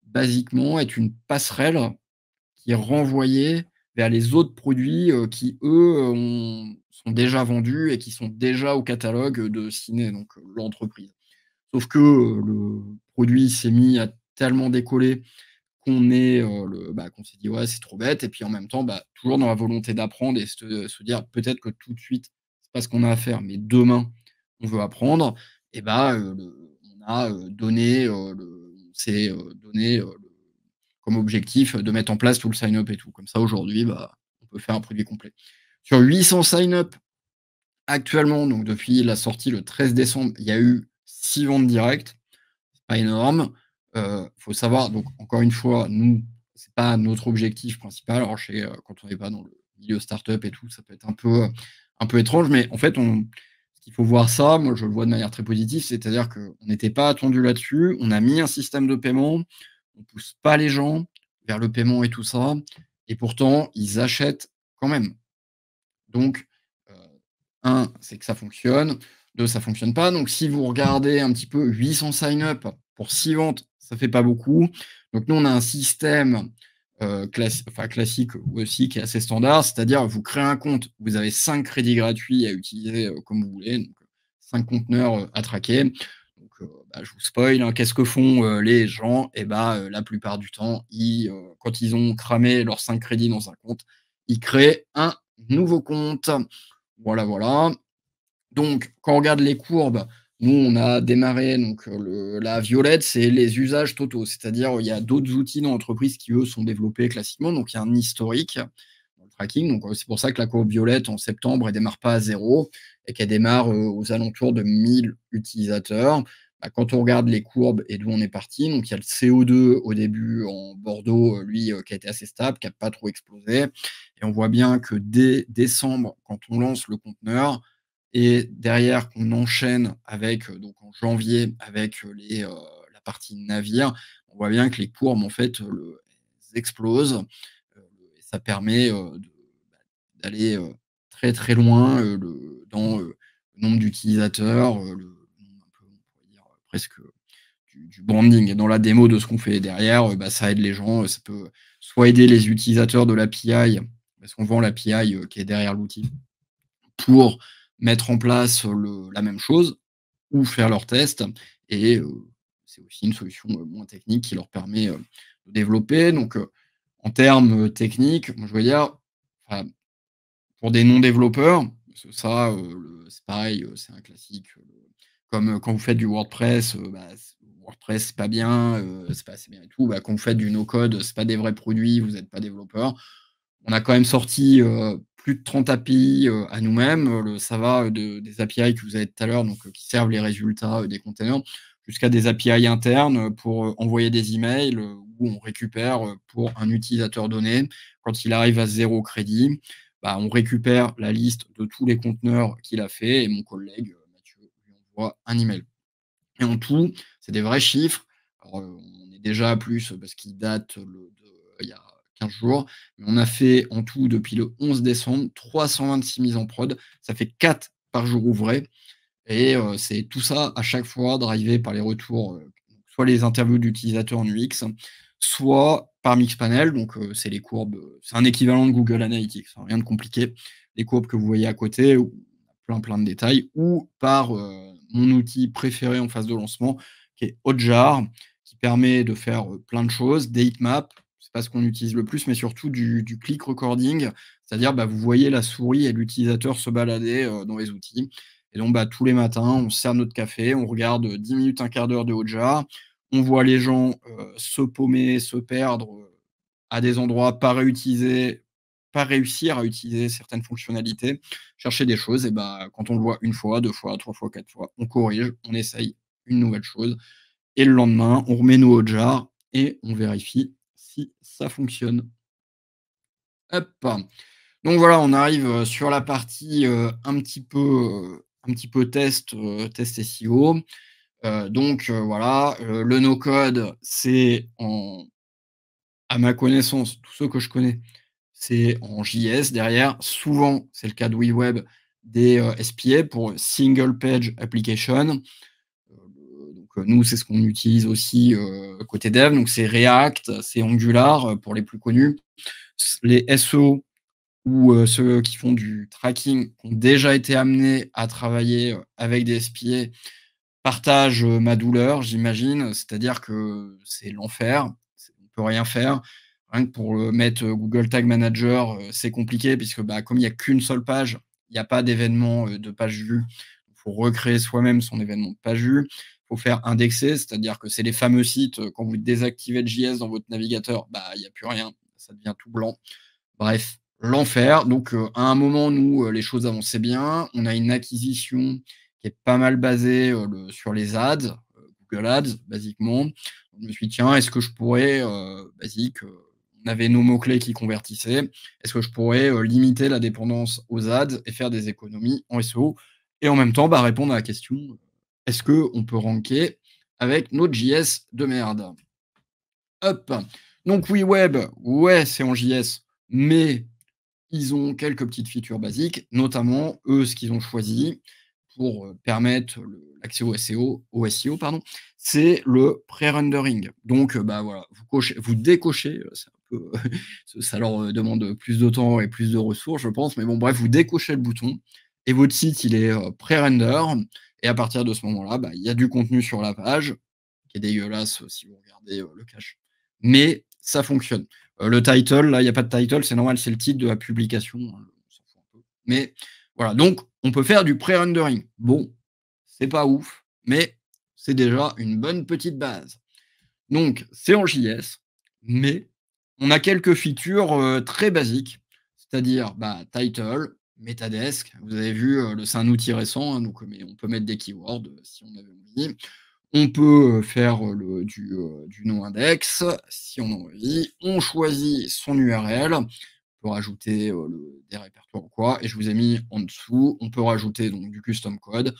basiquement être une passerelle qui renvoyait vers les autres produits, qui eux, sont déjà vendus et qui sont déjà au catalogue, de Ciné, donc l'entreprise. Sauf que, le produit s'est mis à tellement décoller qu'on s'est dit: «Ouais, c'est trop bête» et puis en même temps, bah, toujours dans la volonté d'apprendre et se dire: «Peut-être que tout de suite, c'est pas ce qu'on a à faire, mais demain, on veut apprendre» et bah, a, donné, on s'est, donné, comme objectif de mettre en place tout le sign-up et tout. Comme ça, aujourd'hui, bah, on peut faire un produit complet. Sur 800 sign-up actuellement, donc depuis la sortie le 13 décembre, il y a eu 6 ventes directes. C'est pas énorme. Faut savoir donc encore une fois, nous, c'est pas notre objectif principal. Alors je sais, quand on n'est pas dans le milieu startup et tout, ça peut être un peu étrange, mais en fait, ce qu'il faut voir ça, moi je le vois de manière très positive, c'est-à-dire qu'on n'était pas attendu là-dessus. On a mis un système de paiement, on pousse pas les gens vers le paiement et tout ça, et pourtant ils achètent quand même. Donc, heu, 1, c'est que ça fonctionne, 2, ça fonctionne pas. Donc si vous regardez un petit peu 800 sign up pour 6 ventes, ça fait pas beaucoup. Donc nous, on a un système, classique aussi qui est assez standard, c'est-à-dire vous créez un compte, vous avez 5 crédits gratuits à utiliser, comme vous voulez, donc 5 conteneurs, à traquer. Donc, bah, je vous spoil, hein, qu'est-ce que font, les gens? Et bah, la plupart du temps, quand ils ont cramé leurs 5 crédits dans un compte, ils créent un nouveau compte. Voilà, voilà. Donc, quand on regarde les courbes, nous, on a démarré donc, la violette, c'est les usages totaux. C'est-à-dire, il y a d'autres outils dans l'entreprise qui, eux, sont développés classiquement. Donc, il y a un historique dans le tracking. Donc, c'est pour ça que la courbe violette, en septembre, elle démarre pas à zéro et qu'elle démarre, aux alentours de 1000 utilisateurs. Bah, quand on regarde les courbes et d'où on est parti, donc il y a le CO2 au début en bordeaux, lui, qui a été assez stable, qui a pas trop explosé, et on voit bien que dès décembre, quand on lance le conteneur, et derrière qu'on enchaîne avec, donc en janvier avec, la partie navire, on voit bien que les courbes en fait, elles explosent, et ça permet, bah, d'aller, très, très loin, dans, le nombre d'utilisateurs, le nombre un peu, on pourrait dire, presque, du branding et dans la démo de ce qu'on fait derrière, bah, ça aide les gens, ça peut soit aider les utilisateurs de l'API, parce qu'on vend l'API, qui est derrière l'outil pour mettre en place la même chose ou faire leurs tests, et c'est aussi une solution, moins technique qui leur permet, de développer. Donc, en termes, techniques, moi je veux dire, enfin, pour des non-développeurs, parce que ça, c'est pareil, c'est un classique, comme, quand vous faites du WordPress, bah, WordPress c'est pas bien, c'est pas assez bien et tout. Bah, quand vous faites du no-code, c'est pas des vrais produits, vous êtes pas développeur. On a quand même sorti, plus de 30 API, à nous-mêmes, ça va, des API que vous avez tout à l'heure, donc qui servent les résultats, des containers, jusqu'à des API internes, pour, envoyer des emails, où on récupère, pour un utilisateur donné, quand il arrive à 0 crédit, bah, on récupère la liste de tous les conteneurs qu'il a fait et mon collègue, Mathieu, lui envoie un email. Et en tout, c'est des vrais chiffres. Alors, on est déjà à plus, parce qu'il date, il y a 15 jours, mais on a fait en tout depuis le 11 décembre 326 mises en prod. Ça fait 4 par jour ouvré, et c'est tout ça à chaque fois drivé par les retours, soit les interviews d'utilisateurs en UX, soit par Mixpanel. Donc, c'est les courbes, c'est un équivalent de Google Analytics, hein, rien de compliqué. Les courbes que vous voyez à côté, où plein, plein de détails, ou par, mon outil préféré en phase de lancement, qui est Hotjar, qui permet de faire, plein de choses, des heatmaps, c'est pas ce qu'on utilise le plus, mais surtout du click recording, c'est-à-dire, bah, vous voyez la souris et l'utilisateur se balader, dans les outils, et donc, bah, tous les matins, on se sert notre café, on regarde, 10 minutes, un quart d'heure de Hotjar, on voit les gens, se paumer, se perdre, à des endroits, pas réussir à utiliser certaines fonctionnalités, chercher des choses, et bah, quand on le voit une fois, 2 fois, 3 fois, 4 fois, on corrige, on essaye une nouvelle chose, et le lendemain, on remet nos Hotjar et on vérifie si ça fonctionne. Hop! Donc voilà, on arrive, sur la partie, un petit peu test SEO. Donc, voilà, le no code, c'est en à ma connaissance, tous ceux que je connais, c'est en JS derrière. Souvent, c'est le cas de WeWeb, des, SPA pour Single Page Application. Donc, nous, c'est ce qu'on utilise aussi, côté dev. Donc c'est React, c'est Angular, pour les plus connus. Les SEO ou, ceux qui font du tracking ont déjà été amenés à travailler, avec des SPA, partagent, ma douleur, j'imagine. C'est-à-dire que c'est l'enfer, on peut rien faire. Rien que pour, mettre, Google Tag Manager, c'est compliqué puisque, bah, comme il y a qu'une seule page, il y a pas d'événement, de page vue. Il faut recréer soi-même son événement de page vue. Il faut faire indexer, c'est-à-dire que c'est les fameux sites, quand vous désactivez le JS dans votre navigateur, bah, il y a plus rien, ça devient tout blanc. Bref, l'enfer. Donc, à un moment, nous, les choses avançaient bien. On a une acquisition qui est pas mal basée, sur les ads, Google Ads, basiquement. Je me suis dit: «Tiens, est-ce que je pourrais, basique, on avait nos mots-clés qui convertissaient. Est-ce que je pourrais, limiter la dépendance aux ads et faire des économies en SEO?» Et en même temps, bah, répondre à la question, est-ce qu'on peut ranker avec notre JS de merde? Hop. Donc oui, web, ouais, c'est en JS, mais ils ont quelques petites features basiques, notamment, eux, ce qu'ils ont choisi pour, permettre l'accès au SEO, pardon, c'est le pré-rendering. Donc, bah, voilà, vous décochez, c'est un peu, ça leur, demande plus de temps et plus de ressources, je pense, mais bon, bref, vous décochez le bouton et votre site, il est, pré-render et à partir de ce moment-là, bah, il y a du contenu sur la page, qui est dégueulasse, si vous regardez, le cache. Mais ça fonctionne. Le title, là, il y a pas de title, c'est normal, c'est le titre de la publication, hein, on s'en fout un peu. Mais voilà, donc on peut faire du pré-rendering. Bon, c'est pas ouf, mais c'est déjà une bonne petite base. Donc c'est en JS, mais on a quelques features, très basiques, c'est-à-dire, bah, title, metadesk. Vous avez vu, c'est un outil récent, hein, donc mais on peut mettre des keywords, si on avait envie. On peut, faire, du nom index, si on a envie. On choisit son URL. On peut rajouter, des répertoires ou quoi et je vous ai mis en dessous, on peut rajouter donc du custom code.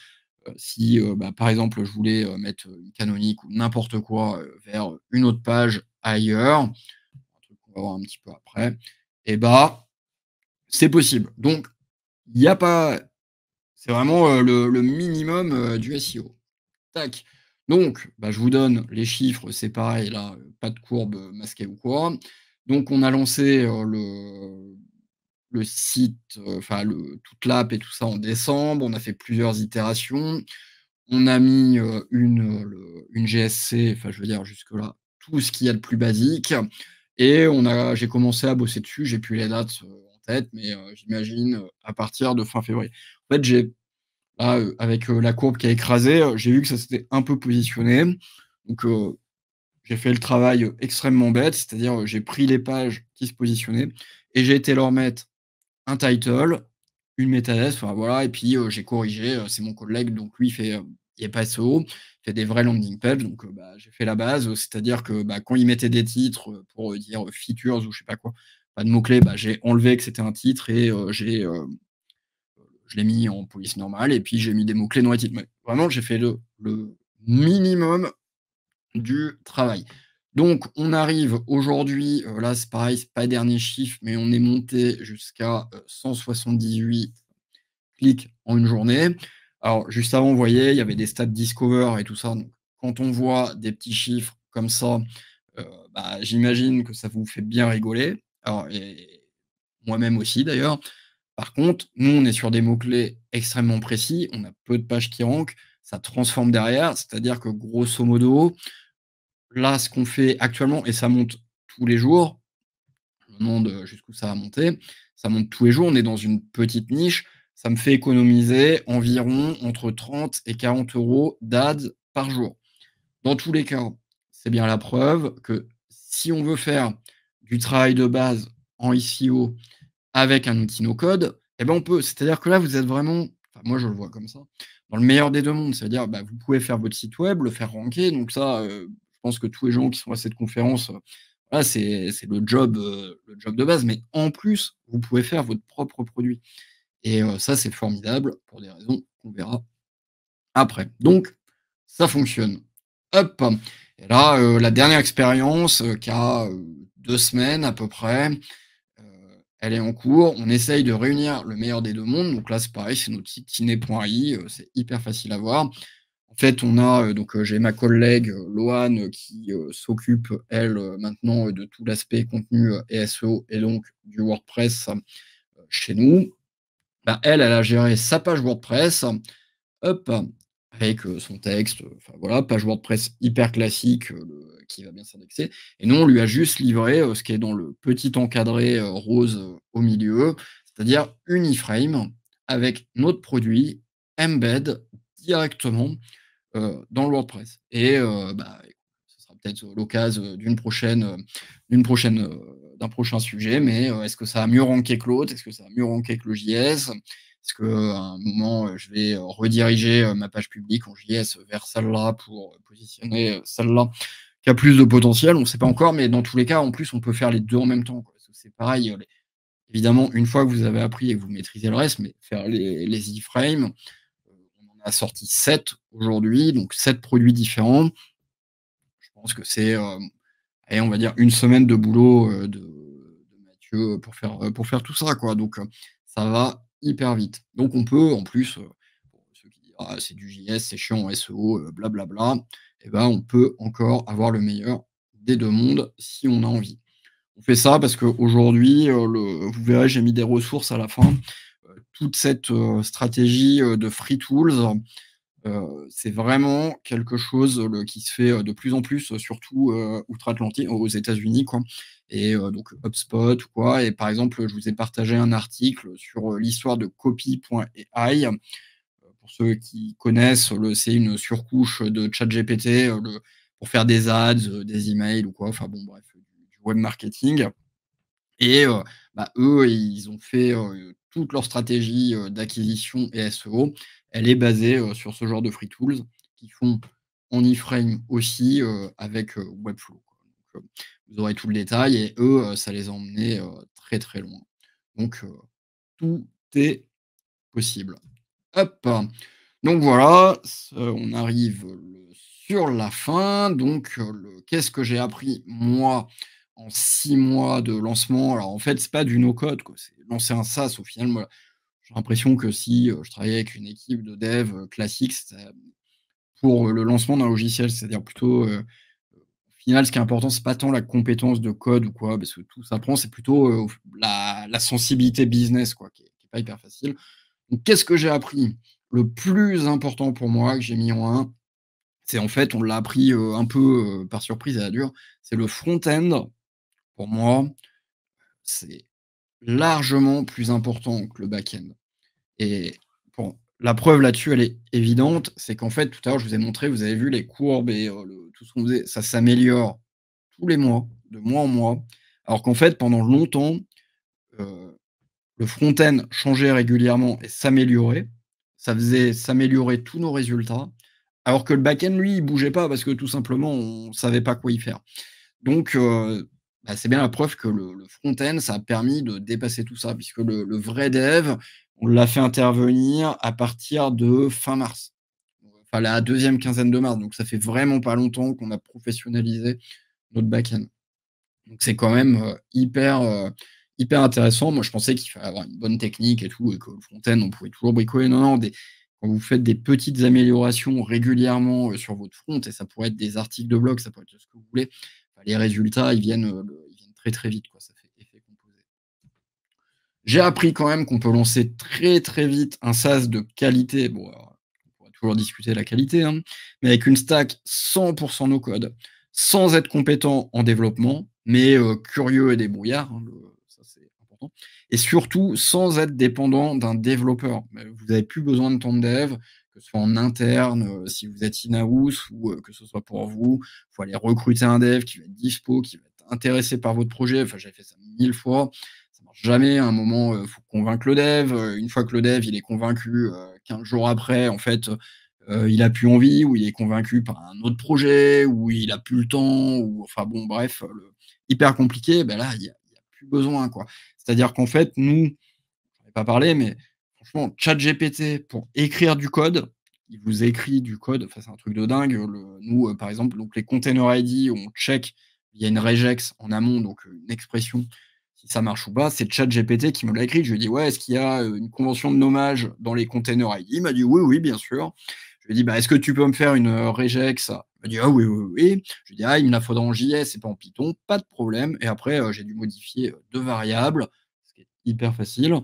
Si, bah, par exemple, je voulais, mettre, une canonique ou n'importe quoi, vers une autre page ailleurs, un truc qu'on va voir un petit peu après et bah, c'est possible. Donc il y a pas c'est vraiment, le minimum, du SEO. Tac. Donc, bah, je vous donne les chiffres, c'est pareil là, pas de courbe, masquée ou quoi. Donc on a lancé, le site, enfin toute l'app et tout ça en décembre. On a fait plusieurs itérations. On a mis, une GSC, enfin je veux dire jusque-là, tout ce qu'il y a de plus basique et j'ai commencé à bosser dessus. J'ai plus les dates, en tête, mais, j'imagine, à partir de fin février. En fait, là, avec, la courbe qui a écrasé, j'ai vu que ça s'était un peu positionné. Donc, j'ai fait le travail, extrêmement bête, c'est-à-dire, j'ai pris les pages qui se positionnaient et j'ai été leur mettre un title, une meta enfin voilà et puis, j'ai corrigé, c'est mon collègue donc lui il est pas SEO, il fait des vrais landing pages donc, bah, j'ai fait la base, c'est-à-dire que, bah, quand il mettait des titres, pour, dire, features ou je sais pas quoi, pas de mots clés, bah, j'ai enlevé que c'était un titre et je l'ai mis en police normale et puis j'ai mis des mots-clés dans les titres. Mais vraiment, j'ai fait le minimum du travail. Donc, on arrive aujourd'hui, là, c'est pareil, c'est pas les derniers chiffres, mais on est monté jusqu'à 178 clics en une journée. Alors, juste avant, vous voyez, il y avait des stats Discover et tout ça. Donc, quand on voit des petits chiffres comme ça, euh, bah, j'imagine que ça vous fait bien rigoler. Alors, et moi-même aussi d'ailleurs. Par contre, nous, on est sur des mots-clés extrêmement précis, on a peu de pages qui rankent, ça transforme derrière, c'est-à-dire que grosso modo, là, ce qu'on fait actuellement et ça monte tous les jours, je me demande, jusqu'où ça va monter, ça monte tous les jours, on est dans une petite niche, ça me fait économiser environ entre 30 et 40 € d'ads par jour. Dans tous les cas, c'est bien la preuve que si on veut faire du travail de base en SEO avec un outil no code, et ben, on peut. C'est-à-dire que là, vous êtes vraiment enfin, moi, je le vois comme ça, dans le meilleur des 2 mondes. C'est-à-dire, bah, vous pouvez faire votre site web, le faire ranker, donc ça, je pense que tous les gens qui sont à cette conférence, voilà, c'est le job de base, mais en plus, vous pouvez faire votre propre produit et ça, c'est formidable pour des raisons qu'on verra après. Donc ça fonctionne. Hop et là, la dernière expérience, qui a, 2 semaines à peu près, elle est en cours. On essaye de réunir le meilleur des 2 mondes. Donc là, c'est pareil, c'est notre site kiné.ai, c'est hyper facile à voir. En fait, on a, donc, j'ai ma collègue, Loane, qui, s'occupe, elle, maintenant, de tout l'aspect contenu, et SEO et donc du WordPress, chez nous. Bah, elle a géré sa page WordPress, hop, avec, son texte, enfin voilà, page WordPress hyper classique, qui va bien s'indexer et nous, on lui a juste livré, ce qui est dans le petit encadré, rose, au milieu, c'est-à-dire une iframe avec notre produit embed directement. dans le WordPress et bah, ce sera peut-être l'occasion d'une prochaine, d'un prochain sujet, mais est-ce que ça va mieux ranker que l'autre? Est-ce que ça va mieux ranker que le JS? Est-ce qu'à un moment, je vais, rediriger, ma page publique en JS vers celle-là pour, positionner, celle-là qui a plus de potentiel? On ne sait pas encore, mais dans tous les cas, en plus, on peut faire les 2 en même temps, quoi. Parce que c'est pareil, les évidemment, une fois que vous avez appris et que vous maîtrisez le reste, mais faire les iframes, on en a sorti 7 aujourd'hui, donc 7 produits différents. Je pense que c'est, allez, on va dire une semaine de boulot, de Mathieu pour faire tout ça, quoi. Donc, ça va hyper vite. Donc on peut en plus, pour ceux qui disent: «Ah, c'est du JS, c'est chiant en SEO, bla et ben, on peut encore avoir le meilleur des 2 mondes si on a envie. On fait ça parce qu'aujourd'hui, vous verrez, j'ai mis des ressources à la fin. Toute cette, stratégie, de free tools, c'est vraiment quelque chose, qui se fait, de plus en plus, surtout, outre-Atlantique, aux États-Unis, quoi et donc HubSpot ou quoi et par exemple, je vous ai partagé un article sur, l'histoire de Copy.ai. Pour ceux qui connaissent, c'est une surcouche de ChatGPT, pour faire des ads, des emails ou quoi, enfin bon bref, du web marketing. Et bah, eux, ils ont fait, toute leur stratégie, d'acquisition et SEO, elle est basée, sur ce genre de free tools qui font en iframe aussi, avec, Webflow, quoi. Donc, vous aurez tout le détail et eux, ça les a emmenés, très, très loin. Donc, tout est possible. Hop! Donc voilà, on arrive, sur la fin. Donc, qu'est-ce que j'ai appris moi en 6 mois de lancement? Alors en fait, c'est pas du no code, quoi, c'est lancer un SaaS au final, moi, j'ai l'impression que si, je travaillais avec une équipe de dev, classique, pour, le lancement d'un logiciel, c'est-à-dire plutôt, au final, ce qui est important, c'est pas tant la compétence de code ou quoi, parce que tout s'apprend, c'est plutôt, la sensibilité business, quoi, qui est pas hyper facile. Donc qu'est-ce que j'ai appris? Le plus important pour moi, que j'ai mis en un, c'est en fait, on l'a appris, un peu, par surprise à la dure, c'est le front-end. Pour moi, c'est largement plus important que le back-end et bon, la preuve là-dessus, elle est évidente, c'est qu'en fait, tout à l'heure, je vous ai montré, vous avez vu les courbes et le tout ce qu'on faisait, ça s'améliore tous les mois, de mois en mois, alors qu'en fait, pendant longtemps, heu le front-end changeait régulièrement et s'améliorait. Ça faisait s'améliorer tous nos résultats, alors que le back-end, lui, il bougeait pas parce que tout simplement, on savait pas quoi y faire. Donc, bah, c'est bien la preuve que le front-end, ça a permis de dépasser tout ça, puisque le vrai dev, on l'a fait intervenir à partir de fin mars. Enfin, la deuxième quinzaine de mars, donc ça fait vraiment pas longtemps qu'on a professionnalisé notre back-end. Donc c'est quand même, hyper intéressant. Moi, je pensais qu'il fallait avoir une bonne technique et tout et que le front-end, on pouvait toujours bricoler. Non, non, quand vous faites des petites améliorations régulièrement, sur votre front et ça pourrait être des articles de blog, ça pourrait être ce que vous voulez, bah, les résultats, ils viennent très, très vite, quoi. Ça fait effet composé. J'ai appris quand même qu'on peut lancer très, très vite un SaaS de qualité. Bon, alors, on pourra toujours discuter de la qualité, hein, mais avec une stack 100 no code, sans être compétent en développement, mais curieux et débrouillard, hein, ça c'est important et surtout sans être dépendant d'un développeur. Vous n'avez plus besoin de temps de dev, que ce soit en interne, si vous êtes in-house ou que ce soit pour vous. Il faut aller recruter un dev qui va être dispo, qui va être intéressé par votre projet. Enfin, j'ai fait ça 1000 fois. Ça marche jamais. À un moment, faut convaincre le dev. Une fois que le dev, il est convaincu, 15 jours après, en fait, il a plus envie ou il est convaincu par un autre projet ou il a plus le temps ou enfin bon bref, hyper compliqué, ben là, il y a plus besoin, quoi. C'est-à-dire qu'en fait, nous, j'en ai pas parlé, mais franchement, ChatGPT pour écrire du code, il vous écrit du code, enfin, c'est un truc de dingue. Nous, par exemple, donc les container ID, on check, il y a une regex en amont, donc une expression, si ça marche ou pas. C'est ChatGPT qui me l'a écrit. Je lui ai dit: «Ouais, est-ce qu'il y a, une convention de nommage dans les container ID?» Il m'a dit: «Oui, oui, bien sûr». Je lui ai dit: «Bah, est-ce que tu peux me faire une, regex?» Il m'a dit: «Ah oui, oui, oui». Je lui ai dit: «Ah, il me la faudra en JS et pas en Python». Pas de problème et après, j'ai dû modifier, 2 variables, ce qui est hyper facile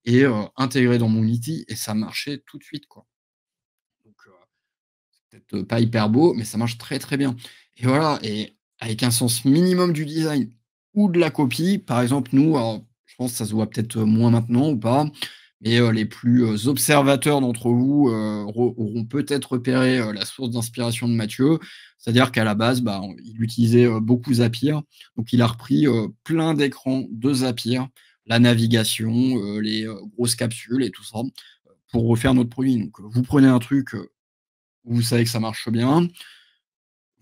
et intégrer dans mon outil et ça marchait tout de suite, quoi. Donc c'est peut-être pas hyper beau, mais ça marche très, très bien et voilà et avec un sens minimum du design ou de la copie, par exemple, nous, alors je pense que ça se voit peut-être, moins maintenant ou pas, mais les plus observateurs d'entre vous auront peut-être repéré la source d'inspiration de Mathieu. C'est-à-dire qu'à la base, bah, il utilisait beaucoup Zapier. Donc, il a repris plein d'écrans de Zapier, la navigation, les grosses capsules et tout ça, pour refaire notre produit. Donc, vous prenez un truc, vous savez que ça marche bien,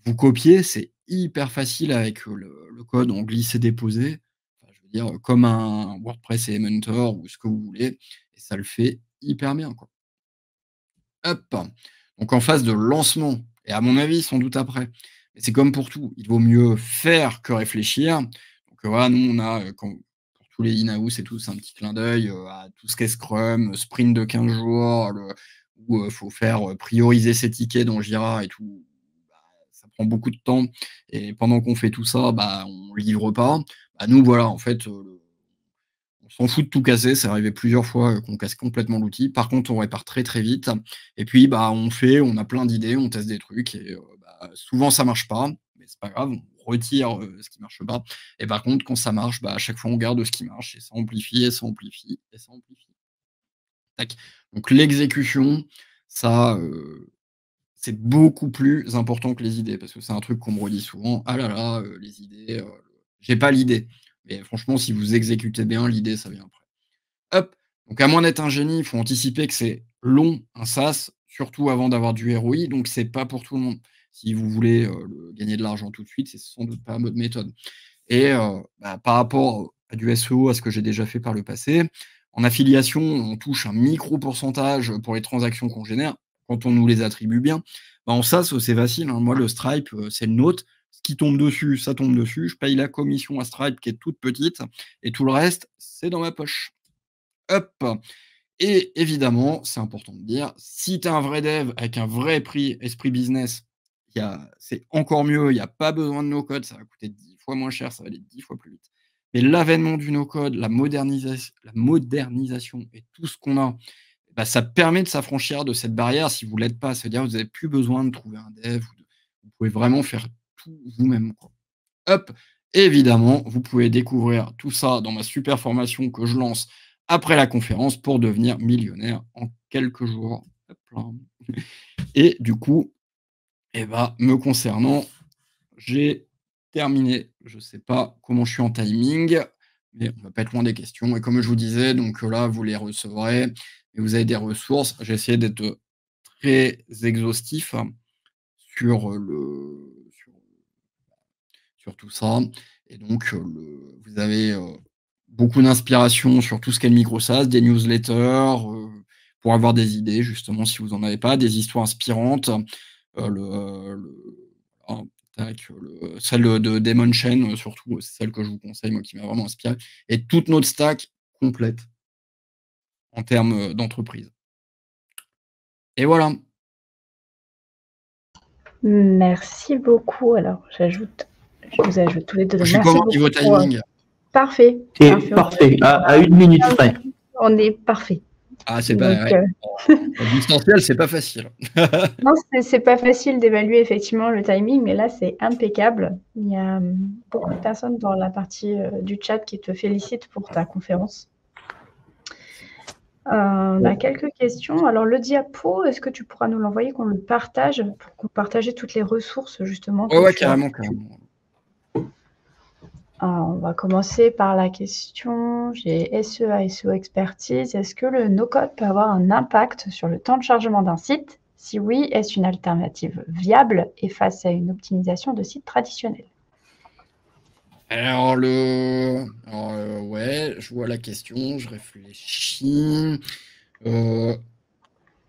vous copiez, c'est hyper facile avec le code en glisser-déposer. Enfin, je veux dire, comme un WordPress Elementor ou ce que vous voulez, et ça le fait hyper bien, quoi. Hop! Donc en phase de lancement, et à mon avis, sans doute après. Mais c'est comme pour tout, il vaut mieux faire que réfléchir. Donc voilà, nous, on a, pour tous les in-house et tout, c'est un petit clin d'œil à tout ce qu'est Scrum, sprint de 15 jours, où il faut faire prioriser ses tickets dans Jira et tout. Bah, ça prend beaucoup de temps. Et pendant qu'on fait tout ça, bah, on livre pas. Bah, nous, voilà, en fait, on s'en fout de tout casser, c'est arrivé plusieurs fois, qu'on casse complètement l'outil. Par contre, on répare très, très vite et puis, bah, on a plein d'idées, on teste des trucs et bah, souvent ça marche pas, mais c'est pas grave, on retire, ce qui marche pas et par contre, quand ça marche, bah, à chaque fois, on garde ce qui marche et ça amplifie et ça amplifie et ça amplifie. Tac. Donc l'exécution, ça, c'est beaucoup plus important que les idées parce que c'est un truc qu'on me redit souvent: «Ah là là, les idées, j'ai pas l'idée». Mais franchement, si vous exécutez bien, l'idée, ça vient après. Hop, donc à moins d'être un génie, il faut anticiper que c'est long, un SaaS, surtout avant d'avoir du ROI, donc c'est pas pour tout le monde. Si vous voulez, gagner de l'argent tout de suite, c'est sans doute pas votre méthode. Et bah, par rapport à du SEO, à ce que j'ai déjà fait par le passé, en affiliation, on touche un micro pourcentage pour les transactions qu'on génère, quand on nous les attribue bien. Bah, en SaaS, c'est facile, hein. Moi, le Stripe, c'est le nôtre. Ce qui tombe dessus, ça tombe dessus. Je paye la commission à Stripe qui est toute petite et tout le reste, c'est dans ma poche. Hop! Et évidemment, c'est important de dire, si tu es un vrai dev avec un vrai esprit business, c'est encore mieux, il y a pas besoin de no code, ça va coûter 10 fois moins cher, ça va aller 10 fois plus vite. Mais l'avènement du no code, la modernisation et tout ce qu'on a, bah, ça permet de s'affranchir de cette barrière si vous l'êtes pas. C'est-à-dire que vous avez plus besoin de trouver un dev vous pouvez vraiment faire tout vous-même, quoi. Hop, évidemment, vous pouvez découvrir tout ça dans ma super formation que je lance après la conférence pour devenir millionnaire en quelques jours. Hop là. Et du coup, eh ben, me concernant, j'ai terminé. Je ne sais pas comment je suis en timing, mais on va pas être loin des questions. Et comme je vous disais, donc là, vous les recevrez et vous avez des ressources. J'ai essayé d'être très exhaustif sur sur tout ça. Et donc, vous avez beaucoup d'inspiration sur tout ce qu'est le microsas, des newsletters, pour avoir des idées, justement, si vous n'en avez pas, des histoires inspirantes. Ah, celle de Demon Chain, surtout, c'est celle que je vous conseille, moi, qui m'a vraiment inspiré. Et toute notre stack complète en termes d'entreprise. Et voilà. Merci beaucoup. Alors, je vous ajoute tous les deux. Je suis Merci comment beaucoup. niveau timing? Parfait. C'est parfait. À 1 minute près. On est parfait. Ah, c'est pas. Donc, En distanciel, c'est pas facile. non, c'est pas facile d'évaluer effectivement le timing, mais là, c'est impeccable. Il y a beaucoup de personnes dans la partie du chat qui te félicitent pour ta conférence. On a quelques questions. Alors, le diapo, est-ce que tu pourras nous l'envoyer, qu'on le partage, pour qu'on partage toutes les ressources, justement, que Ouais, tu as. carrément. On va commencer par la question. J'ai SEA, SEO expertise. Est-ce que le no-code peut avoir un impact sur le temps de chargement d'un site? Si oui, est-ce une alternative viable et face à une optimisation de site traditionnel? Alors, ouais, je vois la question, je réfléchis.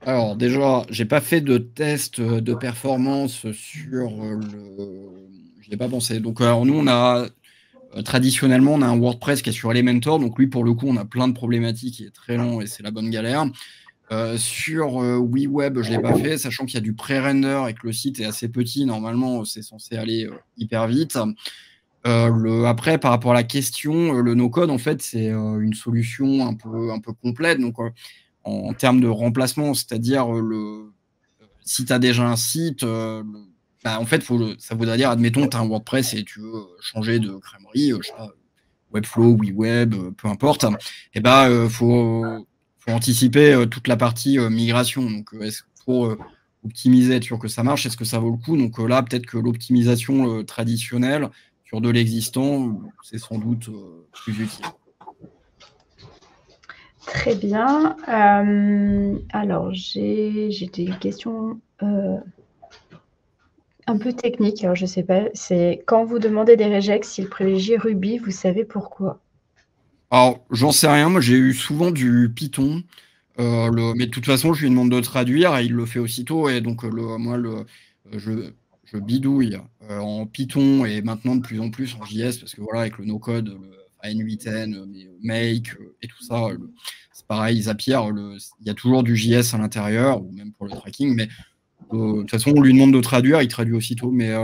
Alors, déjà, j'ai pas fait de test de performance sur Je n'ai pas pensé. Donc, alors, nous, on a traditionnellement, on a un WordPress qui est sur Elementor. Donc, lui, pour le coup, on a plein de problématiques. Il est très lent et c'est la bonne galère. Sur WeWeb, je l'ai pas fait, sachant qu'il y a du pré-render et que le site est assez petit. Normalement, c'est censé aller hyper vite. Après, par rapport à la question, le no-code, en fait, c'est une solution un peu complète. Donc, en termes de remplacement, c'est-à-dire si tu as déjà un site, bah, en fait, ça voudrait dire, admettons, tu as un WordPress et tu veux changer de crèmerie, je sais pas, Webflow, WeWeb, peu importe, et bah, faut faut anticiper toute la partie migration. Donc, pour optimiser, être sûr que ça marche, est-ce que ça vaut le coup? Donc là, peut-être que l'optimisation traditionnelle sur de l'existant, c'est sans doute plus utile. Très bien. Alors, j'ai des questions un peu techniques. Alors, je ne sais pas. C'est quand vous demandez des regex, s'ils privilégient Ruby, vous savez pourquoi? Alors, j'en sais rien. Moi, j'ai eu souvent du Python. Mais de toute façon, je lui demande de traduire et il le fait aussitôt. Et donc, moi, je bidouille en Python et maintenant de plus en plus en JS parce que voilà, avec le no-code, N8N, Make et tout ça, c'est pareil, Zapier, il y a toujours du JS à l'intérieur, ou même pour le tracking. Mais de toute façon, on lui demande de traduire, il traduit aussitôt. Mais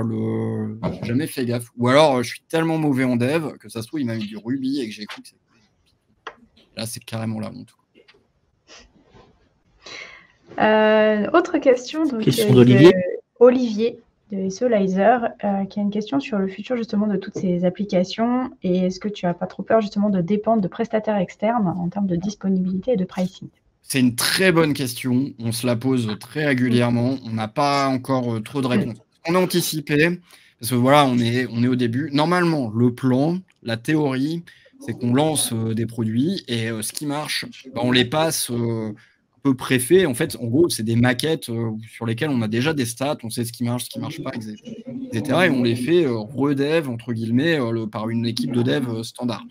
j'ai jamais fait gaffe. Ou alors, je suis tellement mauvais en dev que ça se trouve, il m'a mis du Ruby et que j'ai cru que c'était. Là, c'est carrément la honte. Autre question, donc, Question d'Olivier. Olivier de SEolizer, qui a une question sur le futur justement de toutes ces applications et est-ce que tu n'as pas trop peur justement de dépendre de prestataires externes en termes de disponibilité et de pricing? C'est une très bonne question. On se la pose très régulièrement. On n'a pas encore trop de réponses. On a anticipé, parce que voilà, on est au début. Normalement, le plan, la théorie, c'est qu'on lance des produits et ce qui marche, on les passe un peu préfet. En fait, en gros, c'est des maquettes sur lesquelles on a déjà des stats, on sait ce qui marche pas, etc. Et on les fait redev, entre guillemets, par une équipe de dev standard.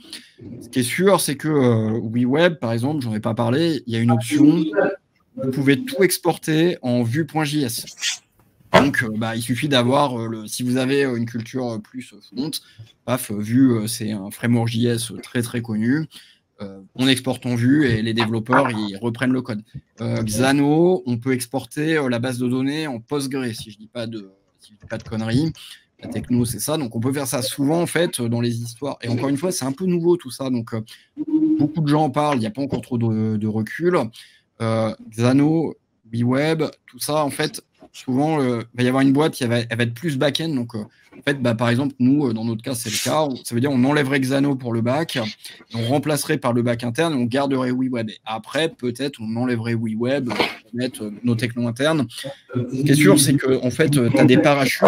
Ce qui est sûr, c'est que WeWeb, par exemple, j'en ai pas parlé, il y a une option, vous pouvez tout exporter en vue.js. Donc, il suffit d'avoir, si vous avez une culture plus front, paf, Vue, c'est un framework JS très très connu. On exporte en Vue et les développeurs, ils reprennent le code. Xano, on peut exporter la base de données en Postgre, si je dis pas de conneries. La techno, c'est ça. Donc, on peut faire ça souvent, en fait, dans les histoires. Et encore une fois, c'est un peu nouveau, tout ça. Donc, beaucoup de gens en parlent. Il n'y a pas encore trop de recul. Xano, WeWeb, tout ça, en fait, souvent, il va y avoir une boîte elle va être plus back-end. Donc, en fait, par exemple, nous, dans notre cas, c'est le cas. Ça veut dire on enlèverait Xano pour le back, on remplacerait par le back interne et on garderait WeWeb. Et après, peut-être, on enlèverait WeWeb pour mettre nos technos internes. Ce qui est sûr, c'est que en fait, tu as des parachutes,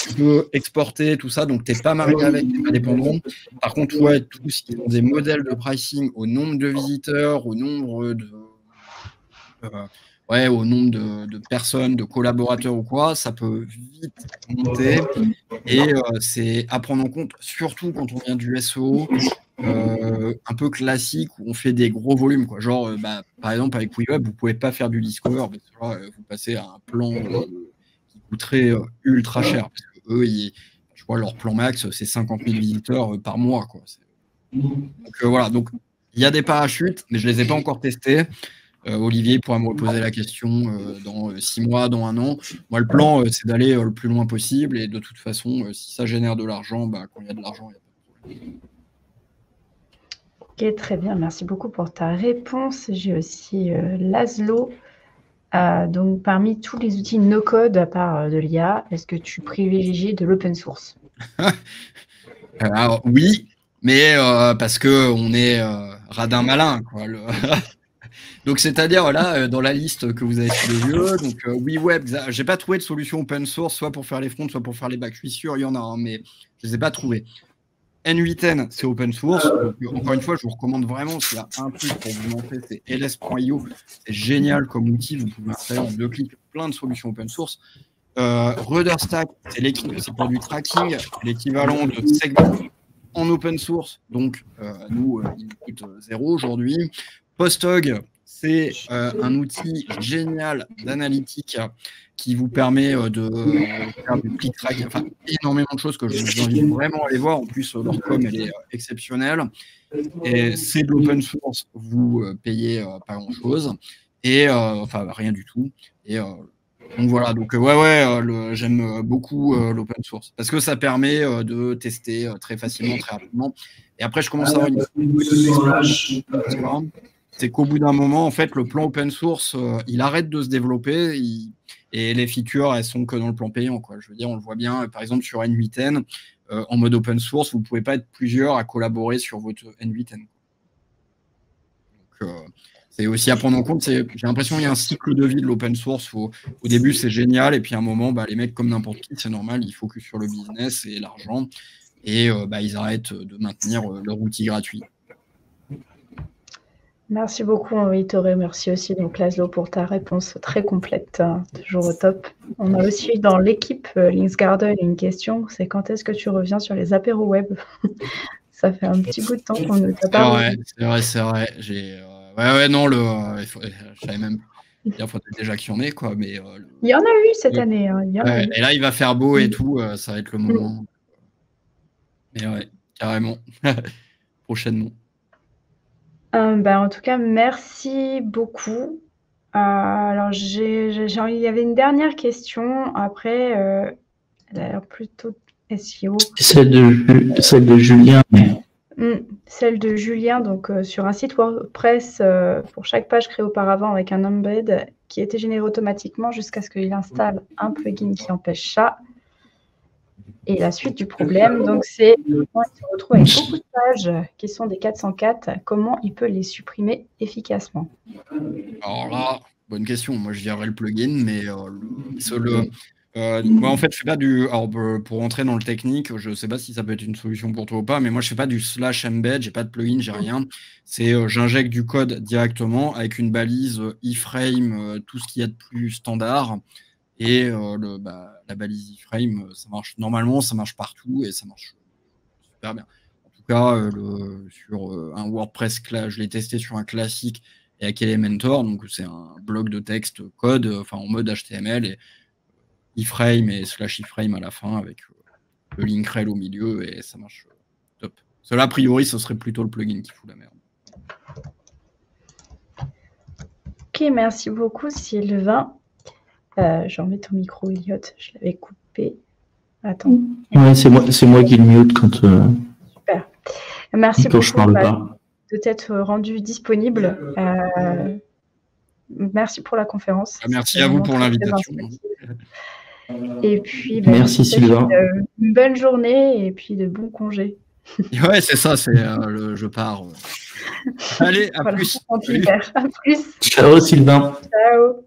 tu peux exporter tout ça, donc tu n'es pas marié avec, tu n'es pas dépendant. Par contre, ouais, tous ils ont des modèles de pricing au nombre de visiteurs, au nombre de personnes, de collaborateurs ou quoi, ça peut vite monter. Et c'est à prendre en compte, surtout quand on vient du SEO, un peu classique où on fait des gros volumes, quoi. Genre, par exemple, avec WeWeb, vous ne pouvez pas faire du Discover, parce que là, vous passez à un plan qui coûterait ultra cher. Parce que eux, je vois, leur plan max, c'est 50 000 visiteurs par mois, quoi. Donc voilà, donc il y a des parachutes, mais je ne les ai pas encore testés. Olivier pourra me reposer la question dans 6 mois, dans 1 an. Moi, le plan, c'est d'aller le plus loin possible. Et de toute façon, si ça génère de l'argent, quand il y a de l'argent, il n'y a pas de problème. Ok, très bien. Merci beaucoup pour ta réponse. J'ai aussi Laszlo. Donc, parmi tous les outils no-code à part de l'IA, est-ce que tu privilégies de l'open source? Alors, oui, mais parce qu'on est radin malin, quoi. Donc, c'est-à-dire, là, dans la liste que vous avez sous les yeux, donc WeWeb, je n'ai pas trouvé de solution open source, soit pour faire les fronts, soit pour faire les backs. Je suis sûr, il y en a, mais je ne les ai pas trouvées. N8N, c'est open source. Donc, encore une fois, je vous recommande vraiment, s'il y a un truc pour vous montrer, c'est ls.io. C'est génial comme outil. Vous pouvez installer en 2 clics plein de solutions open source. Rudderstack, c'est pour du tracking, l'équivalent de Segment en open source. Donc, nous, il coûte 0 aujourd'hui. Posthog, c'est un outil génial d'analytique qui vous permet de faire du click track, enfin énormément de choses que je vous invite vraiment à aller voir. En plus, leur com, elle est exceptionnelle. Et c'est de l'open source, vous payez pas grand-chose, et enfin rien du tout. Et donc voilà, donc j'aime beaucoup l'open source parce que ça permet de tester très facilement, très rapidement. Et après, je commence à avoir une c'est qu'au bout d'un moment, en fait, le plan open source, il arrête de se développer et les features, elles sont que dans le plan payant, quoi. Je veux dire, on le voit bien, par exemple, sur N8N, en mode open source, vous ne pouvez pas être plusieurs à collaborer sur votre N8N. c'est aussi à prendre en compte. J'ai l'impression qu'il y a un cycle de vie de l'open source. Au début, c'est génial. Et puis à un moment, les mecs, comme n'importe qui, c'est normal, ils focus sur le business et l'argent. Et ils arrêtent de maintenir leur outil gratuit. Merci beaucoup, Vittorio. Merci aussi, donc, Laszlo, pour ta réponse très complète, toujours au top. On a aussi dans l'équipe Linksgarden une question, c'est quand est-ce que tu reviens sur les apéros web? Ça fait un petit bout de temps qu'on ne t'a pas revu. C'est vrai. Non, je savais même il faudrait déjà qu'il y en ait, quoi. Mais, il y en a eu cette année. Et là, il va faire beau et tout, ça va être le moment. Mais ouais, carrément. Prochainement. En tout cas, merci beaucoup. Alors, il y avait une dernière question. Après, elle a l'air plutôt SEO. Celle de Julien. Celle de Julien, donc sur un site WordPress, pour chaque page créée auparavant avec un embed qui était généré automatiquement jusqu'à ce qu'il installe un plugin qui empêche ça. Et la suite du problème, donc c'est quand il se retrouve avec beaucoup de pages qui sont des 404, comment il peut les supprimer efficacement? Alors là, bonne question. Moi, je dirais le plugin, mais moi, en fait, je fais pas du. Alors, pour rentrer dans le technique, je sais pas si ça peut être une solution pour toi ou pas, mais moi, je fais pas du /embed, j'ai pas de plugin, j'ai rien. C'est j'injecte du code directement avec une balise iframe, tout ce qu'il y a de plus standard. Et la balise iframe, ça marche normalement, ça marche partout et ça marche super bien. En tout cas, sur un WordPress, je l'ai testé sur un classique et avec Elementor, donc c'est un bloc de texte code, en mode HTML et iframe et /iframe à la fin avec le link rel au milieu et ça marche top. Cela, a priori, ce serait plutôt le plugin qui fout la merde. Ok, merci beaucoup, Sylvain. Je remets ton micro, Elliot. Je l'avais coupé. Attends. Ouais, c'est moi qui le mute quand. Super. Merci quand beaucoup de t'être rendu disponible. Merci pour la conférence. Merci à vous pour l'invitation. Et puis, merci Sylvain. Une bonne journée et puis de bons congés. Ouais, c'est ça, je pars. Allez, à plus. À plus. Ciao Sylvain. Ciao.